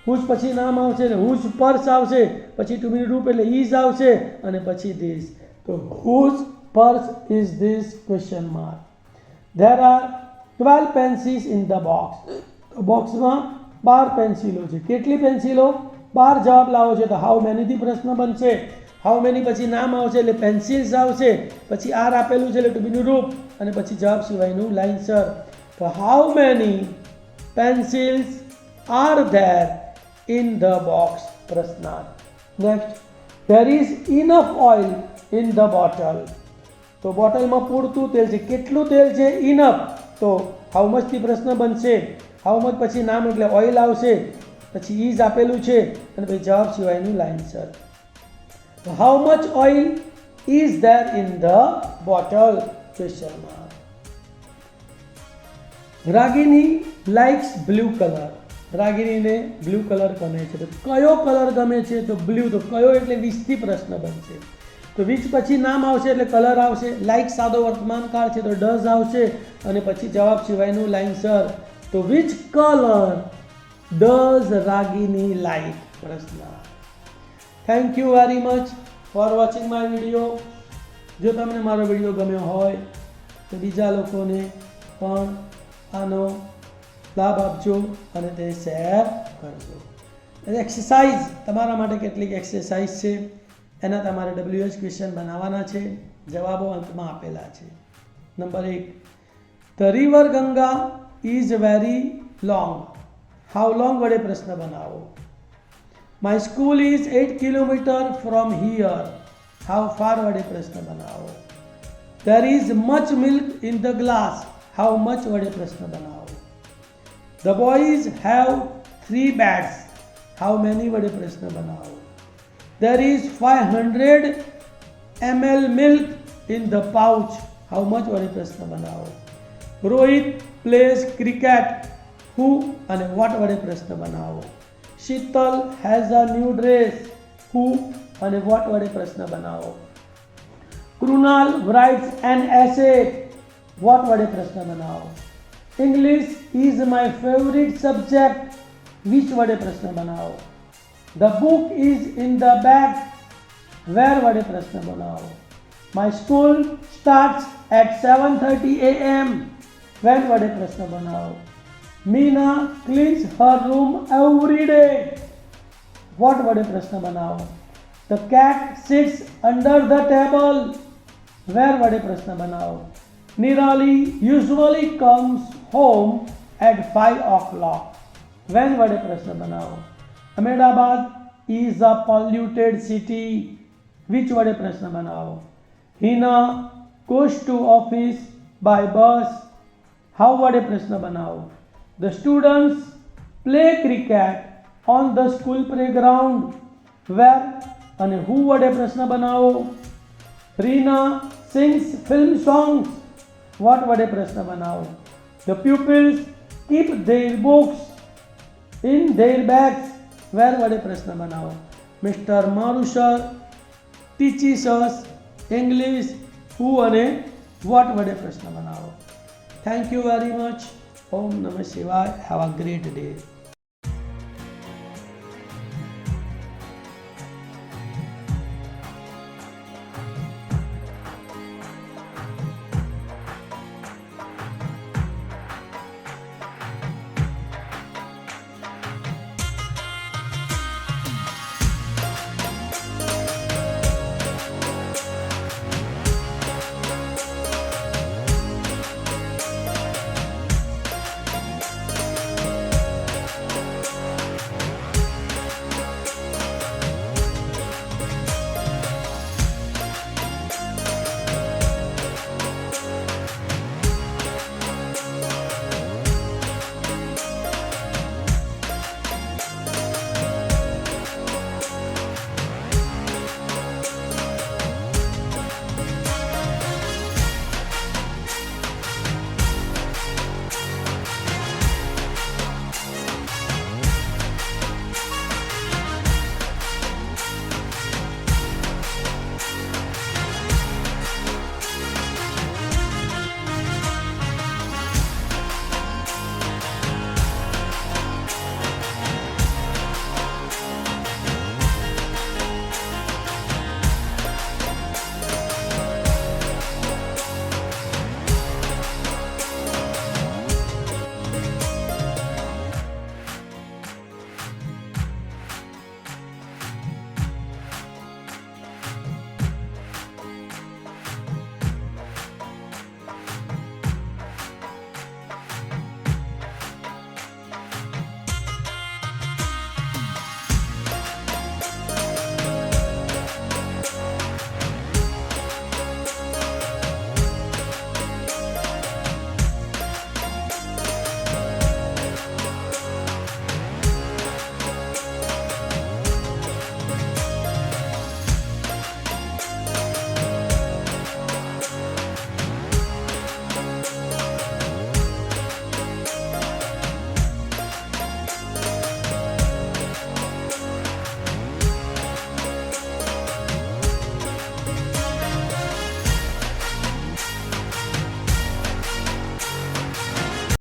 હુઝ પછી નામ આવશે ને હુઝ પર્સ આવશે, પછી ટુ બી રૂપ એટલે ઇઝ આવશે અને પછી ધીસ. તો whose purse is this? Question mark. There are 12 pencils in the box. તો બોક્સમાં 12 પેન્સિલો છે. કેટલી પેન્સિલો? 12 જવાબ લાવો છે. તો હાઉ મેનીથી પ્રશ્ન બનશે. હાઉ મેની પછી નામ આવશે એટલે પેન્સિલ્સ આવશે, પછી આર આપેલું છે એટલે ટુ બીનું રૂપ અને પછી જવાબ સિવાયનું લાઇન્સર. તો how many pencils are there in the box? પ્રશ્નાર્થ. Next. there is enough oil in the bottle. તો બોટલમાં પૂરતું તેલ છે. કેટલું તેલ છે? ઇનફ. તો હાઉ મચથી પ્રશ્ન બનશે. હાઉ મચ પછી નામ એટલે ઓઇલ આવશે, પછી ઇઝ આપેલું છે અને પછી જવાબ સિવાયનું લાઇન્સર. તો how much oil is there in the bottle? Question mark. Ragini likes blue colour. રાગિનીને બ્લુ કલર ગમે છે. તો કયો કલર ગમે છે? તો બ્લુ. તો કયો એટલે 20થી પ્રશ્ન બનશે. તો વિચ પછી નામ આવશે એટલે કલર આવશે. લાઇક સાદો વર્તમાન કાળ છે તો ડઝ આવશે અને પછી જવાબ સિવાયનું લાઇન્સર. તો which colour does Ragini like? પ્રશ્ન. Thank you very much for watching my video. જો તમને મારો વિડીયો ગમ્યો હોય તો બીજા લોકોને પણ આનો લાભ આપજો અને તે શેર કરજો. એક્સરસાઇઝ તમારા માટે કેટલીક એક્સરસાઇઝ છે, એના તમારે WH ક્વેશ્ચન બનાવવાના છે, જવાબો અંતમાં આપેલા છે. Number 1, the river Ganga is very long. How long વડે પ્રશ્ન બનાવો. My school is 8 kilometre from here. How far વડે પ્રશ્ન બનાવો. There is much milk in the glass. How much વડે પ્રશ્ન બનાવો. The boys have 3 beds. How many વડે પ્રશ્ન બનાવો. There is 500 ml milk in the pouch. How much વડે પ્રશ્ન બનાવો. Rohit plays cricket. Who અને what વડે પ્રશ્ન બનાવો. Sheetal has a new dress. Who અને what વડે પ્રશ્ન બનાવો. Krunal writes an essay. What વડે પ્રશ્ન બનાવો. English is my favorite subject. Which વડે પ્રશ્ન બનાવો. The book is in the bag. Where વડે પ્રશ્ન બનાવો. My school starts at 7:30 a.m. When વડે પ્રશ્ન બનાવો. Meena cleans her room every day. What વડે પ્રશ્ન બનાવો. The cat sits under the table. Where વડે પ્રશ્ન બનાવો. Nirali usually comes home at 5 o'clock. When વડે પ્રશ્ન બનાવો. Ahmedabad is a polluted city. Which વડે પ્રશ્ન બનાવો. Hina goes to office by bus. How વડે પ્રશ્ન બનાવો. The students play cricket on the school playground. Where અને who વડે પ્રશ્ન બનાવો. Reena sings film songs. What વડે પ્રશ્ન બનાવો. The pupils keep their books in their bags. Where વડે પ્રશ્ન બનાવો. મિસ્ટર મારુસર teaches us English. Who અને what વડે પ્રશ્ન બનાવો. Thank you very much. ઓમ નમઃ શિવાય. Have a great day.